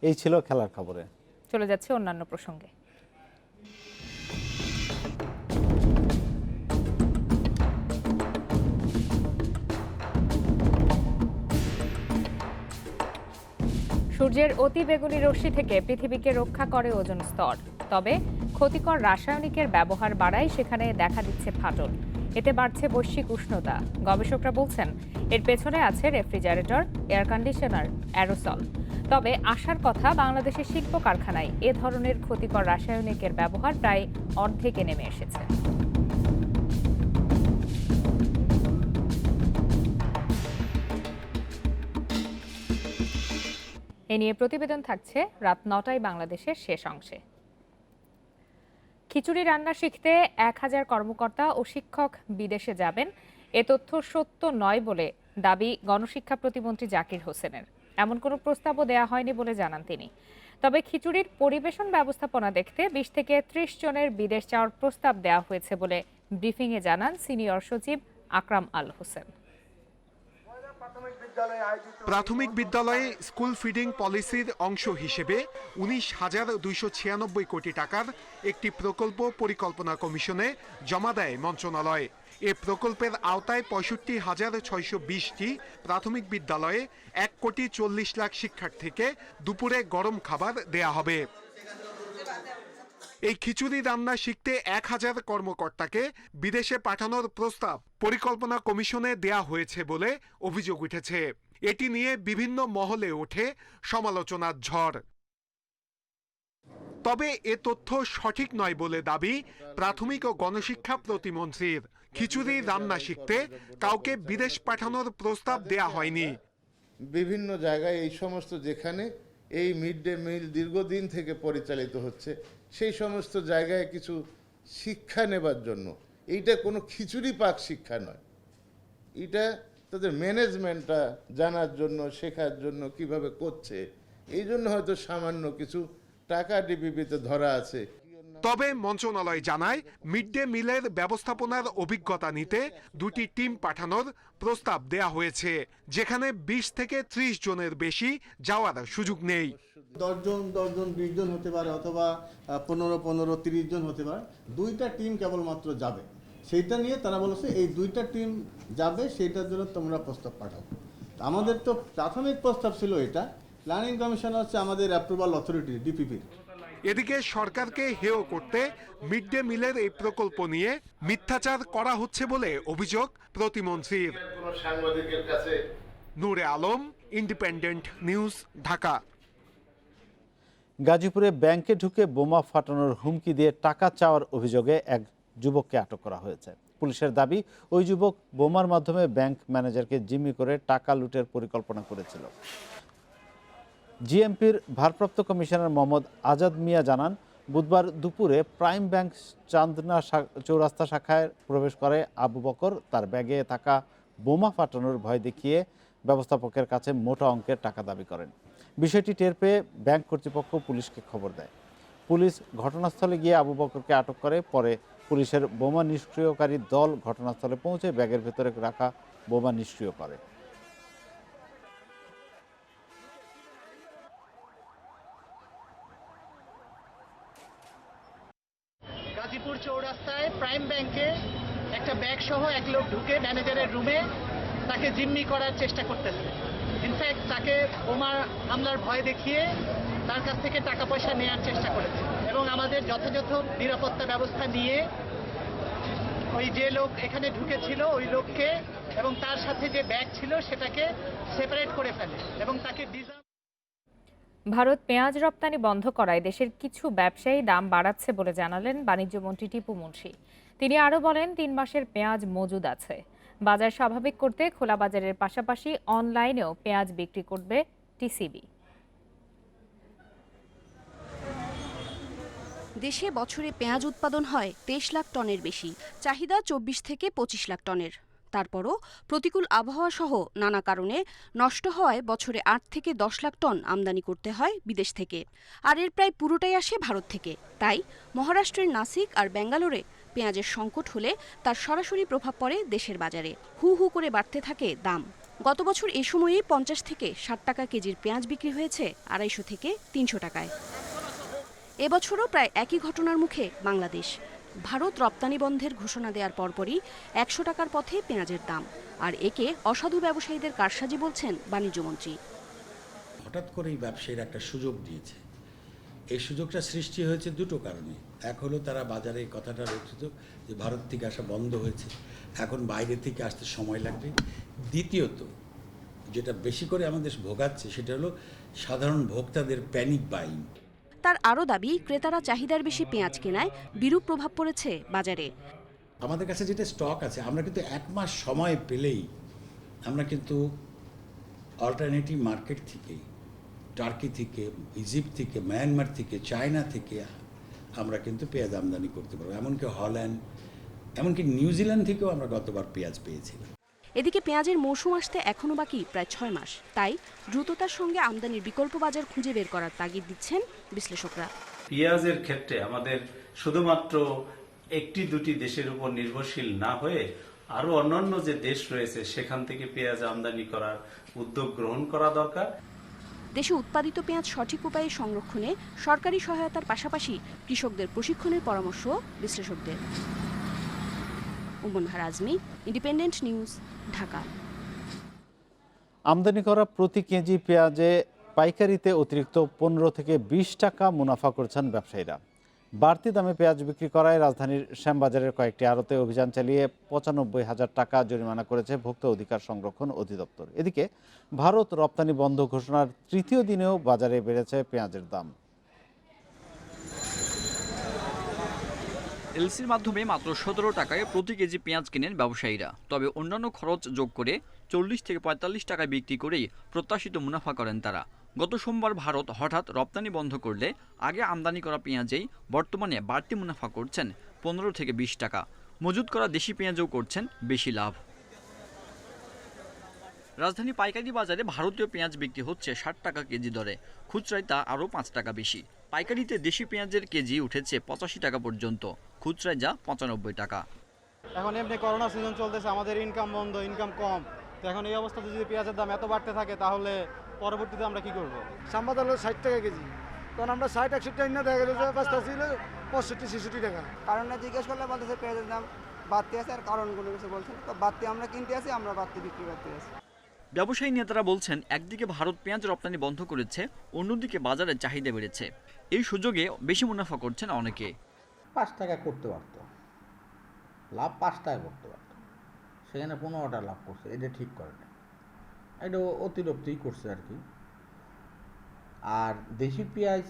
এই ছিল খেলার খবরে।
চলে যাচ্ছে অন্যান্য প্রসঙ্গে। সূর্যের অতি বেগুনি রশ্মি থেকে পৃথিবীকে রক্ষা করে ওজোন স্তর, তবে ক্ষতিকর রাসায়নিকের ব্যবহার বাড়ায় সেখানে দেখা দিচ্ছে ফাটল। এতে বাড়ছে বৈশ্বিক উষ্ণতা। গবেষকরা বলছেন এর পেছনে আছে রেফ্রিজারেটর, এয়ার কন্ডিশনার, অ্যারোসল। তবে আশার কথা, বাংলাদেশের শিল্প কারখানায় এ ধরনের ক্ষতিকর রাসায়নিকের ব্যবহার প্রায় অর্ধেকে নেমে এসেছে। এ নিয়ে প্রতিবেদন থাকছে রাত ৯টায় বাংলাদেশের শেষ অংশে। খিচুড়ি রান্না শিখতে ১,০০০ কর্মকর্তা ও শিক্ষক বিদেশে যাবেন, এ তথ্য সত্য নয় বলে দাবি গণশিক্ষা প্রতিমন্ত্রী জাকির হোসেনের। এমন কোনো প্রস্তাবও দেওয়া হয়নি বলে জানান তিনি। তবে খিচুড়ির পরিবেশন ব্যবস্থাপনা দেখতে ২০ থেকে ৩০ জনের বিদেশ যাওয়ার প্রস্তাব দেওয়া হয়েছে বলে ব্রিফিংয়ে জানান সিনিয়র সচিব আকরাম আল হোসেন।
প্রাথমিক বিদ্যালয়ে স্কুল ফিডিং পলিসির অংশ হিসেবে ১৯,২৯৬ কোটি টাকার একটি প্রকল্প পরিকল্পনা কমিশনে জমা দেয় মন্ত্রণালয়। এ প্রকল্পের আওতায় ৬৫,৬২০টি প্রাথমিক বিদ্যালয়ে ১,৪০,০০,০০০ শিক্ষার্থীকে দুপুরে গরম খাবার দেয়া হবে। এই খিচুড়ি রান্না শিখতে ১,০০০ কর্মকর্তাকে বিদেশে পাঠানোর প্রস্তাব পরিকল্পনা কমিশনে দেয়া হয়েছে বলে অভিযোগ উঠেছে। এটি নিয়ে বিভিন্ন মহলে ওঠে সমালোচনার ঝড়। তবে এ তথ্য সঠিক নয় বলে দাবি প্রাথমিক ও গণশিক্ষা প্রতিমন্ত্রীর। খিচুড়ি রান্না শিখতে কাউকে বিদেশ পাঠানোর প্রস্তাব দেয়া হয়নি।
বিভিন্ন জায়গায় এই সমস্ত যেখানে এই মিড ডে মিল দীর্ঘদিন থেকে পরিচালিত হচ্ছে, সেই সমস্ত জায়গায় কিছু শিক্ষা নেবার জন্য, এইটা কোনো খিচুড়ি পাক শিক্ষা নয়, এটা তাদের ম্যানেজমেন্টটা জানার জন্য, শেখার জন্য কিভাবে করছে, এই জন্য হয়তো সামান্য কিছু টাকা ডিপিপিতে ধরা আছে।
তবে মন্ত্রণালয় জানায় মিড ডে মিলের ব্যবস্থাপনার অভিজ্ঞতা নিতে দুটি টিম পাঠানোর প্রস্তাব দেয়া হয়েছে, যেখানে ২০ থেকে ৩০ জনের বেশি যাওয়ার সুযোগ নেই।
১০ জন ২০ জন হতে পারে, অথবা ১৫, ৩০ জন হতে পারে। দুইটা টিম কেবলমাত্র যাবে, সেইটা নিয়ে তারা বলেছে এই দুইটা টিম যাবে, সেইটার জন্য তোমরা প্রস্তাব পাঠাও। আমাদের তো প্রাথমিক প্রস্তাব ছিল এটা, প্ল্যানিং কমিশন হচ্ছে আমাদের অ্যাপ্রুভাল অথরিটি, ডিপিপি।
এদিকে সরকারকে হেয় করতে মিড ডে মিলের এই প্রকল্প নিয়ে মিথ্যাচার করা হচ্ছে বলে অভিযোগ প্রতিমন্ত্রীর। নূরে আলম, ইন্ডিপেন্ডেন্ট নিউজ, ঢাকা।
গাজীপুরে ব্যাংকে ঢুকে বোমা ফাটানোর হুমকি দিয়ে টাকা চাওয়ার অভিযোগে এক যুবককে আটক করা হয়েছে। পুলিশের দাবি, ওই যুবক বোমার মাধ্যমে ব্যাংক ম্যানেজারকে জিম্মি করে টাকা লুটের পরিকল্পনা করেছিল। জিএমপির ভারপ্রাপ্ত কমিশনার মোহাম্মদ আজাদ মিয়া জানান, বুধবার দুপুরে প্রাইম ব্যাংক চান্দনা চৌরাস্তা শাখায় প্রবেশ করে আবু বকর। তার ব্যাগে থাকা বোমা ফাটানোর ভয় দেখিয়ে ব্যবস্থাপকের কাছে মোটা অঙ্কের টাকা দাবি করেন। বিষয়টি টের পেয়ে ব্যাংক কর্তৃপক্ষ পুলিশকে খবর দেয়। পুলিশ ঘটনাস্থলে গিয়ে আবু বকরকে আটক করে। পরে পুলিশের বোমা নিষ্ক্রিয়কারী দল ঘটনাস্থলে পৌঁছে ব্যাগের ভেতরে রাখা বোমা নিষ্ক্রিয় করে।
গাজীপুর চৌরাস্তায় প্রাইম ব্যাংকে একটা ব্যাগ সহ এক লোক ঢুকে ম্যানেজারের রুমে তাকে জিম্মি করার চেষ্টা করতেছে। ইনফ্যাক্ট তাকে বোমা হামলার ভয় দেখিয়ে তার কাছ থেকে টাকা পয়সা নেওয়ার চেষ্টা করেছে এবং আমাদের যথাযথ নিরাপত্তা ব্যবস্থা নিয়ে ওই যে লোক এখানে ঢুকেছিল ওই লোককে এবং তার সাথে যে ব্যাগ ছিল সেটাকে সেপারেট করে ফেলে এবং তাকে
ভারত পেঁয়াজ রপ্তানি বন্ধ করায় দেশের কিছু ব্যবসায়ী দাম বাড়াচ্ছে বলে জানালেন বাণিজ্যমন্ত্রী টিপু মুনশি। তিনি আরও বলেন, ৩ মাসের পেঁয়াজ মজুদ আছে। বাজার স্বাভাবিক করতে খোলা বাজারের পাশাপাশি অনলাইনেও পেঁয়াজ বিক্রি করবে টিসিবি।
দেশে বছরে পেঁয়াজ উৎপাদন হয় ২৩ লাখ টনের বেশি, চাহিদা ২৪ থেকে ২৫ লাখ টনের। তারপরও প্রতিকূল আবহাওয়া সহ নানা কারণে নষ্ট হওয়ায় বছরে ৮ থেকে ১০ লাখ টন আমদানি করতে হয় বিদেশ থেকে, আর এর প্রায় পুরোটাই আসে ভারত থেকে। তাই মহারাষ্ট্রের নাসিক আর ব্যাঙ্গালোরে পেঁয়াজের সংকট হলে তার সরাসরি প্রভাব পড়ে দেশের বাজারে। হু হু করে বাড়তে থাকে দাম। গত বছর এই সময়েই ৫০ থেকে ৬০ টাকা কেজির পেঁয়াজ বিক্রি হয়েছে ২৫০ থেকে ৩০০ টাকায়। এবছরও প্রায় একই ঘটনার মুখে বাংলাদেশ। ভারত রপ্তানি বন্ধের ঘোষণা দেওয়ার পরপরই ১০০ টাকার পথে পেঁয়াজের দাম, আর একে অসাধু ব্যবসায়ীদের কারসাজি বলছেন বাণিজ্যমন্ত্রী।
হঠাৎ করেই ব্যবসায়ীরা একটা সুযোগ দিয়েছে। এই সুযোগটা সৃষ্টি হয়েছে দুটো কারণে। এক হলো তারা বাজারে এই কথাটা রচিত যে ভারত থেকে আসা বন্ধ হয়েছে, এখন বাইরে থেকে আসতে সময় লাগবে। দ্বিতীয়ত যেটা বেশি করে আমাদের ভোগাচ্ছে সেটা হলো সাধারণ ভোক্তাদের প্যানিক বাইং।
তার আরও দাবি, ক্রেতারা চাহিদার বেশি পেঁয়াজ কেনায় বিরূপ প্রভাব পড়েছে বাজারে।
আমাদের কাছে যেটা স্টক আছে, আমরা কিন্তু 1 মাস সময় পেলেই আমরা কিন্তু অল্টারনেটিভ মার্কেট থেকে, টার্কি থেকে, ইজিপ্ট থেকে, মায়ানমার থেকে, চায়না থেকে আমরা কিন্তু পেঁয়াজ আমদানি করতে পারবো। এমনকি হল্যান্ড, এমনকি নিউজিল্যান্ড থেকেও আমরা গতবার পেঁয়াজ পেয়েছিলাম।
এদিকে পেঁয়াজের মৌসুম আসতে এখনও বাকি প্রায় 6 মাস। তাই দ্রুততার সঙ্গে আমদানির বিকল্প বাজার খুঁজে বের করার তাগিদ দিচ্ছেন বিশ্লেষকরা।
পেঁয়াজের ক্ষেত্রে আমাদের শুধুমাত্র একটি দুটি দেশের উপর নির্ভরশীল না হয়ে আরো অন্যান্য যে দেশ রয়েছে সেখান থেকে পেঁয়াজ আমদানি করার উদ্যোগ গ্রহণ করা দরকার।
দেশে উৎপাদিত পেঁয়াজ সঠিক উপায়ে সংরক্ষণে সরকারি সহায়তার পাশাপাশি কৃষকদের প্রশিক্ষণের পরামর্শ বিশ্লেষকদের। উমন বাহার আজমি, ইন্ডিপেন্ডেন্ট নিউজ, ঢাকা।
আমদানি করা প্রতি কেজি পেঁয়াজে পাইকারিতে অতিরিক্ত 15 থেকে 20 টাকা মুনাফা করছেন ব্যবসায়ীরা। বাড়তি দামে পেঁয়াজ বিক্রি করায় রাজধানীর শ্যামবাজারের কয়েকটি আড়তে অভিযান চালিয়ে 95,000 টাকা জরিমানা করেছে ভোক্তা অধিকার সংরক্ষণ অধিদপ্তর। এদিকে ভারত রপ্তানি বন্ধ ঘোষণার তৃতীয় দিনেও বাজারে বেড়েছে পেঁয়াজের দাম।
এলসির মাধ্যমে মাত্র 17 টাকায় প্রতি কেজি পেঁয়াজ কেনেন ব্যবসায়ীরা। তবে অন্যান্য খরচ যোগ করে 40 থেকে 45 টাকায় বিক্রি করেই প্রত্যাশিত মুনাফা করেন তারা। গত সোমবার ভারত হঠাৎ রপ্তানি বন্ধ করলে আগে আমদানি করা পেঁয়াজেই বর্তমানে বাড়তি মুনাফা করছেন 15 থেকে 20 টাকা। মজুত করা দেশি পেঁয়াজও করছেন বেশি লাভ। রাজধানী পাইকারি বাজারে ভারতীয় পেঁয়াজ বিক্রি হচ্ছে 60 টাকা কেজি দরে, খুচরায় তা আরও 5 টাকা বেশি। পাইকারিতে দেশি পেঁয়াজের কেজি উঠেছে 85 টাকা পর্যন্ত, খুচরায় যা 95 টাকা।
এখন এমনি করোনা সিজন চলতেছে, আমাদের ইনকাম বন্ধ, ইনকাম কম। তো এখন এই অবস্থাতে যদি পেঁয়াজের দাম এত বাড়তে থাকে তাহলে পরবর্তীতে আমরা কি করব?
শ্যামবাজার হলো 60 টাকা কেজি, তখন আমরা 60-61 না দেখা গেল পাঁচটা ছিল 65-66 টাকা।
কারণ জিজ্ঞেস করলে বলতেছে পেঁয়াজের দাম বাড়তে আছে, আর কারণ কোনো কিছু বলছে না। তো বাড়তি আমরা কিনতে আসি, আমরা বাড়তি বিক্রি করতে আসি।
ব্যবসায়ী নেতারা বলছেন, একদিকে ভারত পেঁয়াজ রপ্তানি বন্ধ করেছে, অন্যদিকে বাজারে চাহিদা বেড়েছে। এই সুযোগে বেশি মুনাফা করছেন অনেকে।
5 টাকা করতে পারতো, লাভ 5 টাকা করতে পারতো, সেখানে 15 টাকা লাভ করছে। এটা ঠিক করে না, এটা অতিরিক্তই করছে আর কি। আর দেশি পেঁয়াজ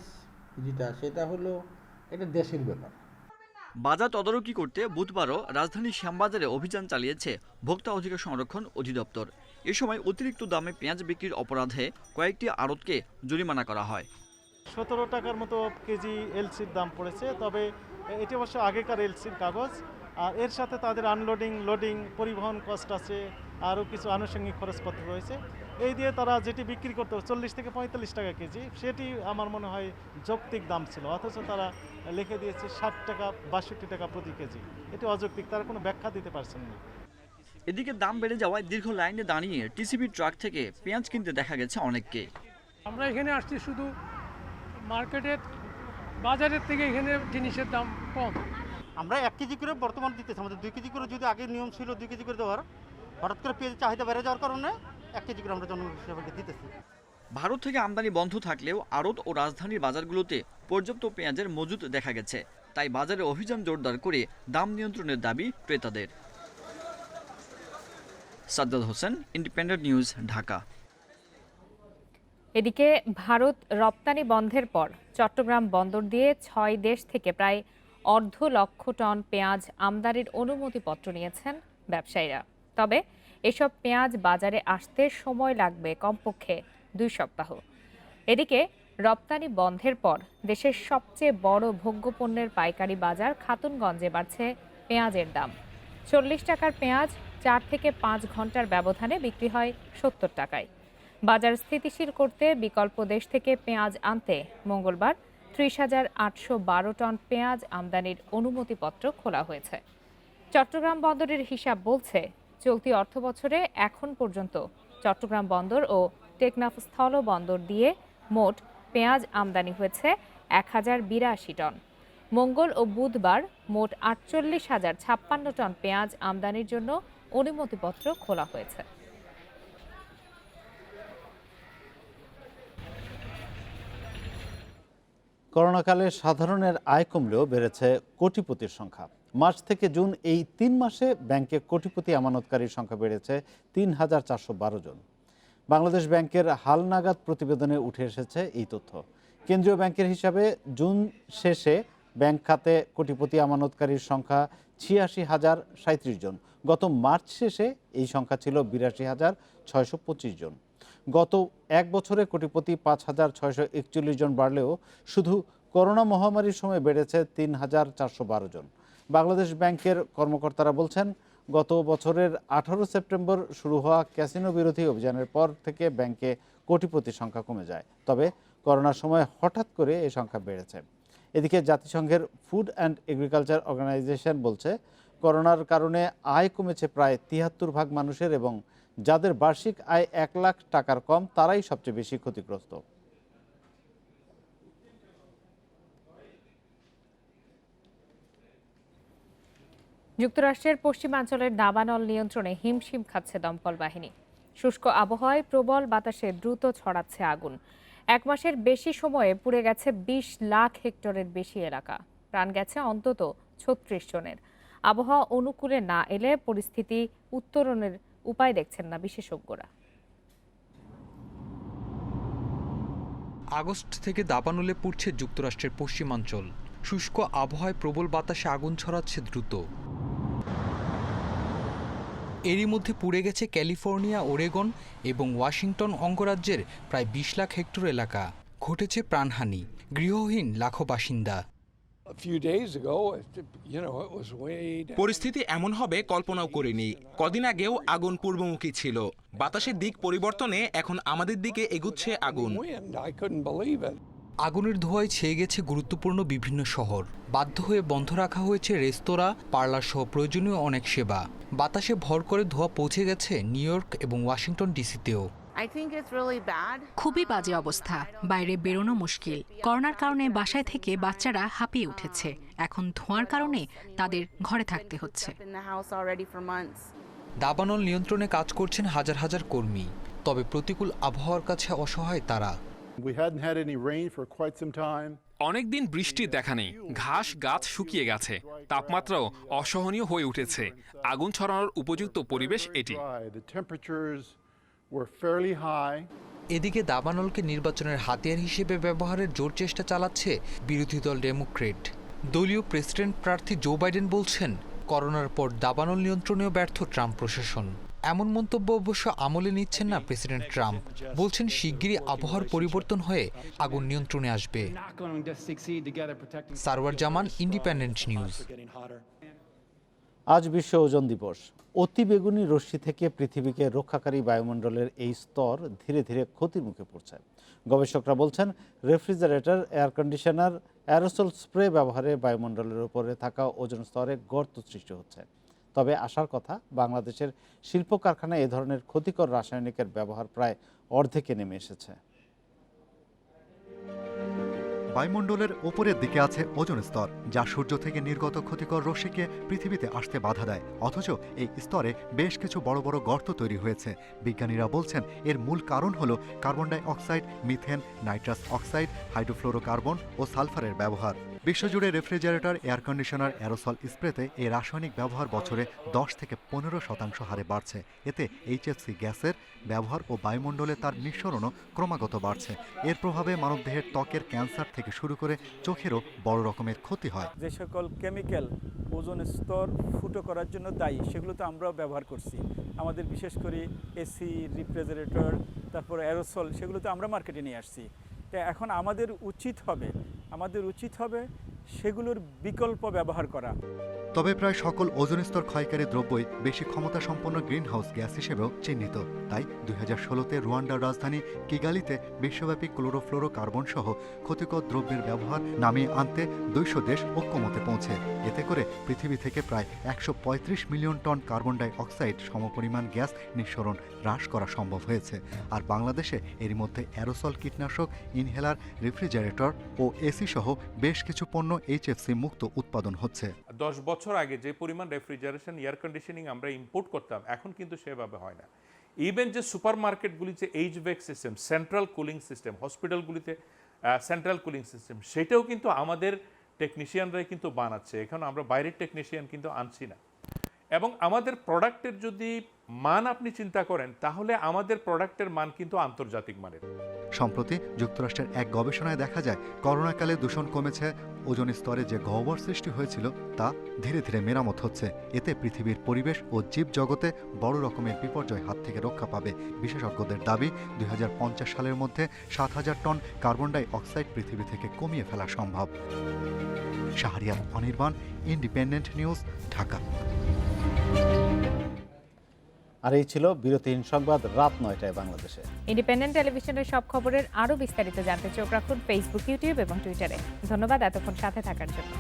যেটা, সেটা হলো এটা দেশের ব্যাপার।
বাজার তদারকি করতে বুধবারও রাজধানীর শ্যামবাজারে অভিযান চালিয়েছে ভোক্তা অধিকার সংরক্ষণ অধিদপ্তর। এ সময় অতিরিক্ত দামে পেঁয়াজ বিক্রির অপরাধে কয়েকটি আড়তকে জরিমানা করা হয়।
17 টাকার মতো কেজি এলসির দাম পড়েছে। তবে এটি অবশ্য আগেকার এলসির কাগজ, আর এর সাথে তাদের আনলোডিং, লোডিং, পরিবহন কস্ট আছে, আরও কিছু আনুষঙ্গিক খরচপত্র রয়েছে। এই দিয়ে তারা যেটি বিক্রি করতে 40 থেকে 45 টাকা কেজি, সেটি আমার মনে হয় যৌক্তিক দাম ছিল, অথচ তারা লিখে দিয়েছে 60 টাকা 62 টাকা প্রতি কেজি। এটি অযৌক্তিক, তারা কোনো ব্যাখ্যা দিতে পারছেন না।
এদিকে দাম বেড়ে যাওয়ায় দীর্ঘ লাইনে দাঁড়িয়ে টিসিবি ট্রাক থেকে পেঁয়াজ কিনতে দেখা গেছে অনেককে।
আমরা এখানে আসছি শুধু মার্কেটের, বাজারের থেকে এখানে জিনিসের দাম কম।
আমরা 1 কেজি করে বর্তমান দিতেছি, আমাদের 2 কেজি করে যদি আগে নিয়ম ছিল 2 কেজি করে দেওয়ার, হঠাৎ করে পেঁয়াজের চাহিদা বেড়ে যাওয়ার কারণে 1 কেজি করে আমরা জনগণ হিসেবে দিতেছি।
ভারত থেকে আমদানি বন্ধ থাকলেও আড়ত ও রাজধানীর বাজারগুলোতে পর্যাপ্ত পেঁয়াজের মজুত দেখা গেছে। তাই বাজারে অভিযান জোরদার করে দাম নিয়ন্ত্রণের দাবি ক্রেতাদের। Sajjad Hossain, independent news, Dhaka.
এদিকে ভারত রপ্তানি বন্ধের পর চট্টগ্রাম বন্দর দিয়ে 6 দেশ থেকে প্রায় 1.5 লক্ষ টন পেঁয়াজ আমদানির অনুমতিপত্র নিয়েছেন ব্যবসায়ীরা। তবে এসব পেঁয়াজ বাজারে আসতে সময় লাগবে কমপক্ষে 2 সপ্তাহ। এদিকে রপ্তানি বন্ধের পর দেশের সবচেয়ে বড় ভোগ্যপণ্যের পাইকারি বাজার খাতুনগঞ্জে বাড়ছে পেঁয়াজের দাম। 40 টাকার পেঁয়াজ 4 থেকে 5 ঘন্টার ব্যবধানে বিক্রি হয় 70 টাকায়। বাজার স্থিতিশীল করতে বিকল্প দেশ থেকে পেঁয়াজ আনতে মঙ্গলবার 30,812 টন পেঁয়াজ আমদানির অনুমতিপত্র খোলা হয়েছে। চট্টগ্রাম বন্দরের হিসাব বলছে, চলতি অর্থবছরে এখন পর্যন্ত চট্টগ্রাম বন্দর ও টেকনাফ স্থল বন্দর দিয়ে মোট পেঁয়াজ আমদানি হয়েছে 1082 টন। মঙ্গল ও বুধবার মোট 48,056 টন পেঁয়াজ আমদানির জন্য অনুমতিপত্র খোলা হয়েছে।
করোনাকালে সাধারণের আয় কমলেও বেড়েছে কোটিপতির সংখ্যা। মার্চ থেকে জুন এই 3 মাসে ব্যাংকে কোটিপতি আমানতকারীর সংখ্যা বেড়েছে 3,412 জন। বাংলাদেশ ব্যাংকের হালনাগাদ প্রতিবেদনে উঠে এসেছে এই তথ্য। কেন্দ্রীয় ব্যাংকের হিসাবে জুন শেষে ব্যাংক খাতে কোটিপতি আমানতকারীর সংখ্যা ৮৬,০৩৭ জন। গত মার্চ শেষে এই সংখ্যা ছিল ৮২,৬২৫ জন। গত এক বছরে কোটিপতি ৫,৬৪১ জন বাড়লেও শুধু করোনা মহামারীর সময় বেড়েছে ৩,৪১২ জন। বাংলাদেশ ব্যাংকের কর্মকর্তারা বলছেন, গত বছরের ১৮ সেপ্টেম্বর শুরু হওয়া ক্যাসিনো বিরোধী অভিযানের পর থেকে ব্যাংকে কোটিপতির সংখ্যা কমে যায়। তবে করোনার সময় হঠাৎ করে এই সংখ্যা বেড়েছে। এদিকে জাতিসংঘের ফুড অ্যান্ড এগ্রিকালচার অর্গানাইজেশন বলছে, করোনার কারণে আয় কমেছে প্রায় ৭৩% মানুষের, এবং যাদের বার্ষিক আয় ১ লাখ টাকার কম তারাই সবচেয়ে বেশি ক্ষতিগ্রস্ত।
যুক্তরাষ্ট্রের পশ্চিমাঞ্চলের দাবানল নিয়ন্ত্রণে হিমশিম খাচ্ছে দমকল বাহিনী। শুষ্ক আবহাওয়ায় প্রবল বাতাসে দ্রুত ছড়াচ্ছে আগুন। এক মাসের বেশি সময়ে পুড়ে গেছে ২০ লাখ হেক্টরের বেশি এলাকা। প্রাণ গেছে অন্তত ৩৬ জনের। আবহাওয়া অনুকূলে না এলে পরিস্থিতি উত্তরণের উপায় দেখছেন না বিশেষজ্ঞরা।
আগস্ট থেকে দাবানলে পুড়ছে যুক্তরাষ্ট্রের পশ্চিমাঞ্চল। শুষ্ক আবহাওয়ায় প্রবল বাতাসে আগুন ছড়াচ্ছে দ্রুত। এরই মধ্যে পুড়ে গেছে ক্যালিফোর্নিয়া, ওরেগন এবং ওয়াশিংটন অঙ্গরাজ্যের প্রায় ২০ লাখ হেক্টর এলাকা। ঘটেছে প্রাণহানি, গৃহহীন লাখো বাসিন্দা।
পরিস্থিতি এমন হবে কল্পনাও করিনি। কদিন আগেও আগুন পূর্বমুখী ছিল। বাতাসের দিক পরিবর্তনে এখন আমাদের দিকে এগুচ্ছে আগুন।
আগুনের ধোঁয়ায় ছেয়ে গেছে গুরুত্বপূর্ণ বিভিন্ন শহর। বাধ্য হয়ে বন্ধ রাখা হয়েছে রেস্তোরাঁ, পার্লার সহ প্রয়োজনীয় অনেক সেবা। বাতাসে ভর করে ধোঁয়া পৌঁছে গেছে নিউ ইয়র্ক এবং ওয়াশিংটন ডিসিতেও।
খুবই বাজে অবস্থা, বাইরে বেরোনো মুশকিল। করোনার কারণে বাসায় থেকে বাচ্চারা হাঁপিয়ে উঠেছে। এখন ধোঁয়ার কারণে তাদের ঘরে থাকতে হচ্ছে।
দাবানল নিয়ন্ত্রণে কাজ করছেন হাজার হাজার কর্মী, তবে প্রতিকূল আবহাওয়ার কাছে অসহায় তারা।
অনেকদিন বৃষ্টির দেখা নেই, ঘাস গাছ শুকিয়ে গেছে, তাপমাত্রাও অসহনীয় হয়ে উঠেছে। আগুন ছড়ানোর উপযুক্ত পরিবেশ এটি।
এদিকে দাবানলকে নির্বাচনের হাতিয়ার হিসেবে ব্যবহারের জোর চেষ্টা চালাচ্ছে বিরোধী দল ডেমোক্রেট। দলীয় প্রেসিডেন্ট প্রার্থী জো বাইডেন বলছেন, করোনার পর দাবানল নিয়ন্ত্রণেও ব্যর্থ ট্রাম্প প্রশাসন। এমন মন্তব্য অবশ্য আমলে নিচ্ছেন না প্রেসিডেন্ট ট্রাম্প। বলছেন, শিগগিরই আবহাওয়ার পরিবর্তন হয়ে আগুন নিয়ন্ত্রণে আসবে। সারওয়ার জামান, ইন্ডিপেন্ডেন্ট নিউজ।
আজ বিশ্ব ওজোন দিবস। অতি বেগুনি রশ্মি থেকে পৃথিবীকে রক্ষাকারী বায়ুমণ্ডলের এই স্তর ধীরে ধীরে ক্ষতির মুখে পড়ছে। গবেষকরা বলছেন, refrigerator, air conditioner, aerosol spray ব্যবহারে বায়ুমণ্ডলের উপরে থাকা ওজোন স্তরে গর্ত সৃষ্টি হচ্ছে। তবে আশার কথা, বাংলাদেশের শিল্প কারখানায় এ ধরনের ক্ষতিকর রাসায়নিকের ব্যবহার প্রায় অর্ধেকে নেমে এসেছে।
বায়ুমণ্ডলের ওপরের দিকে আছে ওজোন স্তর, যা সূর্য থেকে নির্গত ক্ষতিকর রশ্মিকে পৃথিবীতে আসতে বাধা দেয়। অথচ এই স্তরে বেশ কিছু বড় বড় গর্ত তৈরি হয়েছে। বিজ্ঞানীরা বলছেন, এর মূল কারণ হল carbon dioxide, methane, nitrous oxide, hydrofluorocarbon ও সালফারের ব্যবহার। বিশ্বজুড়ে রেফ্রিজারেটর, এয়ার কন্ডিশনার, অ্যারোসল স্প্রেতে এই রাসায়নিক ব্যবহার বছরে 10 থেকে 15% হারে বাড়ছে। এতে HFC গ্যাসের ব্যবহার ও বায়ুমণ্ডলে তার নিঃসরণও ক্রমাগত বাড়ছে। এর প্রভাবে মানবদেহের ত্বকের ক্যান্সার থেকে শুরু করে চোখেরও বড় রকমের ক্ষতি হয়।
যে সকল কেমিক্যাল ওজোন স্তর ফুটো করার জন্য দায়ী, সেগুলো তো আমরাও ব্যবহার করছি। আমাদের বিশেষ করে এসি, রেফ্রিজারেটর, তারপর অ্যারোসল, সেগুলো তো আমরা মার্কেটে নিয়ে আসছি। তো এখন আমাদের উচিত হবে সেগুলোর বিকল্প ব্যবহার করা।
তবে প্রায় সকল ওজোন স্তর ক্ষয়কারী দ্রব্যই বেশি ক্ষমতা সম্পন্ন গ্রিনহাউস গ্যাস হিসেবেও চিহ্নিত। তাই 2016-তে রুয়ান্ডার রাজধানী কিগালিতে বিশ্বব্যাপী ক্লোরোফ্লোরোকার্বন সহ ক্ষতিকর দ্রব্যের ব্যবহার নামিয়ে আনতে 200 দেশ ঐক্যমতে পৌঁছে। এতে করে পৃথিবী থেকে প্রায় 135 million ton carbon die oxide সমপরিমাণ গ্যাস নিঃসরণ হ্রাস করা সম্ভব হয়েছে। আর বাংলাদেশে এরই মধ্যে অ্যারোসল কীটনাশক, ইনহেলার, রেফ্রিজারেটর ও এসি সহ বেশ কিছু পণ্য HFC মুক্ত উৎপাদন হচ্ছে।
10 বছর আগে যে পরিমাণ রেফ্রিজারেশন, এয়ার কন্ডিশনিং আমরা ইম্পোর্ট করতাম, এখন কিন্তু সেভাবে হয় না। ইভেন যে সুপার মার্কেটগুলিতে HVAC system, central cooling system, হসপিটালগুলিতে সেন্ট্রাল কুলিং সিস্টেম, সেটাও কিন্তু আমাদের টেকনিশিয়ানরাই কিন্তু বানাচ্ছে। এখন আমরা বাইরের টেকনিশিয়ান কিন্তু আনছি না। এবং আমাদের প্রোডাক্টের যদি মান আপনি চিন্তা করেন, তাহলে আমাদের প্রোডাক্টের মান কিন্তু আন্তর্জাতিক মানের।
সম্প্রতি যুক্তরাষ্ট্রের এক গবেষণায় দেখা যায় করোনাকালে দূষণ কমেছে, ওজোন স্তরে যে গহ্বর সৃষ্টি হয়েছিল তা ধীরে ধীরে মেরামত হচ্ছে। এতে পৃথিবীর পরিবেশ ও জীবজগতে বড় রকমের বিপর্যয় হাত থেকে রক্ষা পাবে। বিশেষজ্ঞদের দাবি 2050 সালের মধ্যে 7,000 টন কার্বন ডাই অক্সাইড পৃথিবী থেকে কমিয়ে ফেলা সম্ভব। Shahriar Anirban, independent news, Dhaka.
আর এই ছিল বিরতিহীন সংবাদ রাত 9টায় বাংলাদেশে।
ইন্ডিপেন্ডেন্ট টেলিভিশনের সব খবরের আরও বিস্তারিত জানতে চোখ রাখুন ফেসবুক, ইউটিউব এবং টুইটারে। ধন্যবাদ এতক্ষণ সাথে থাকার জন্য।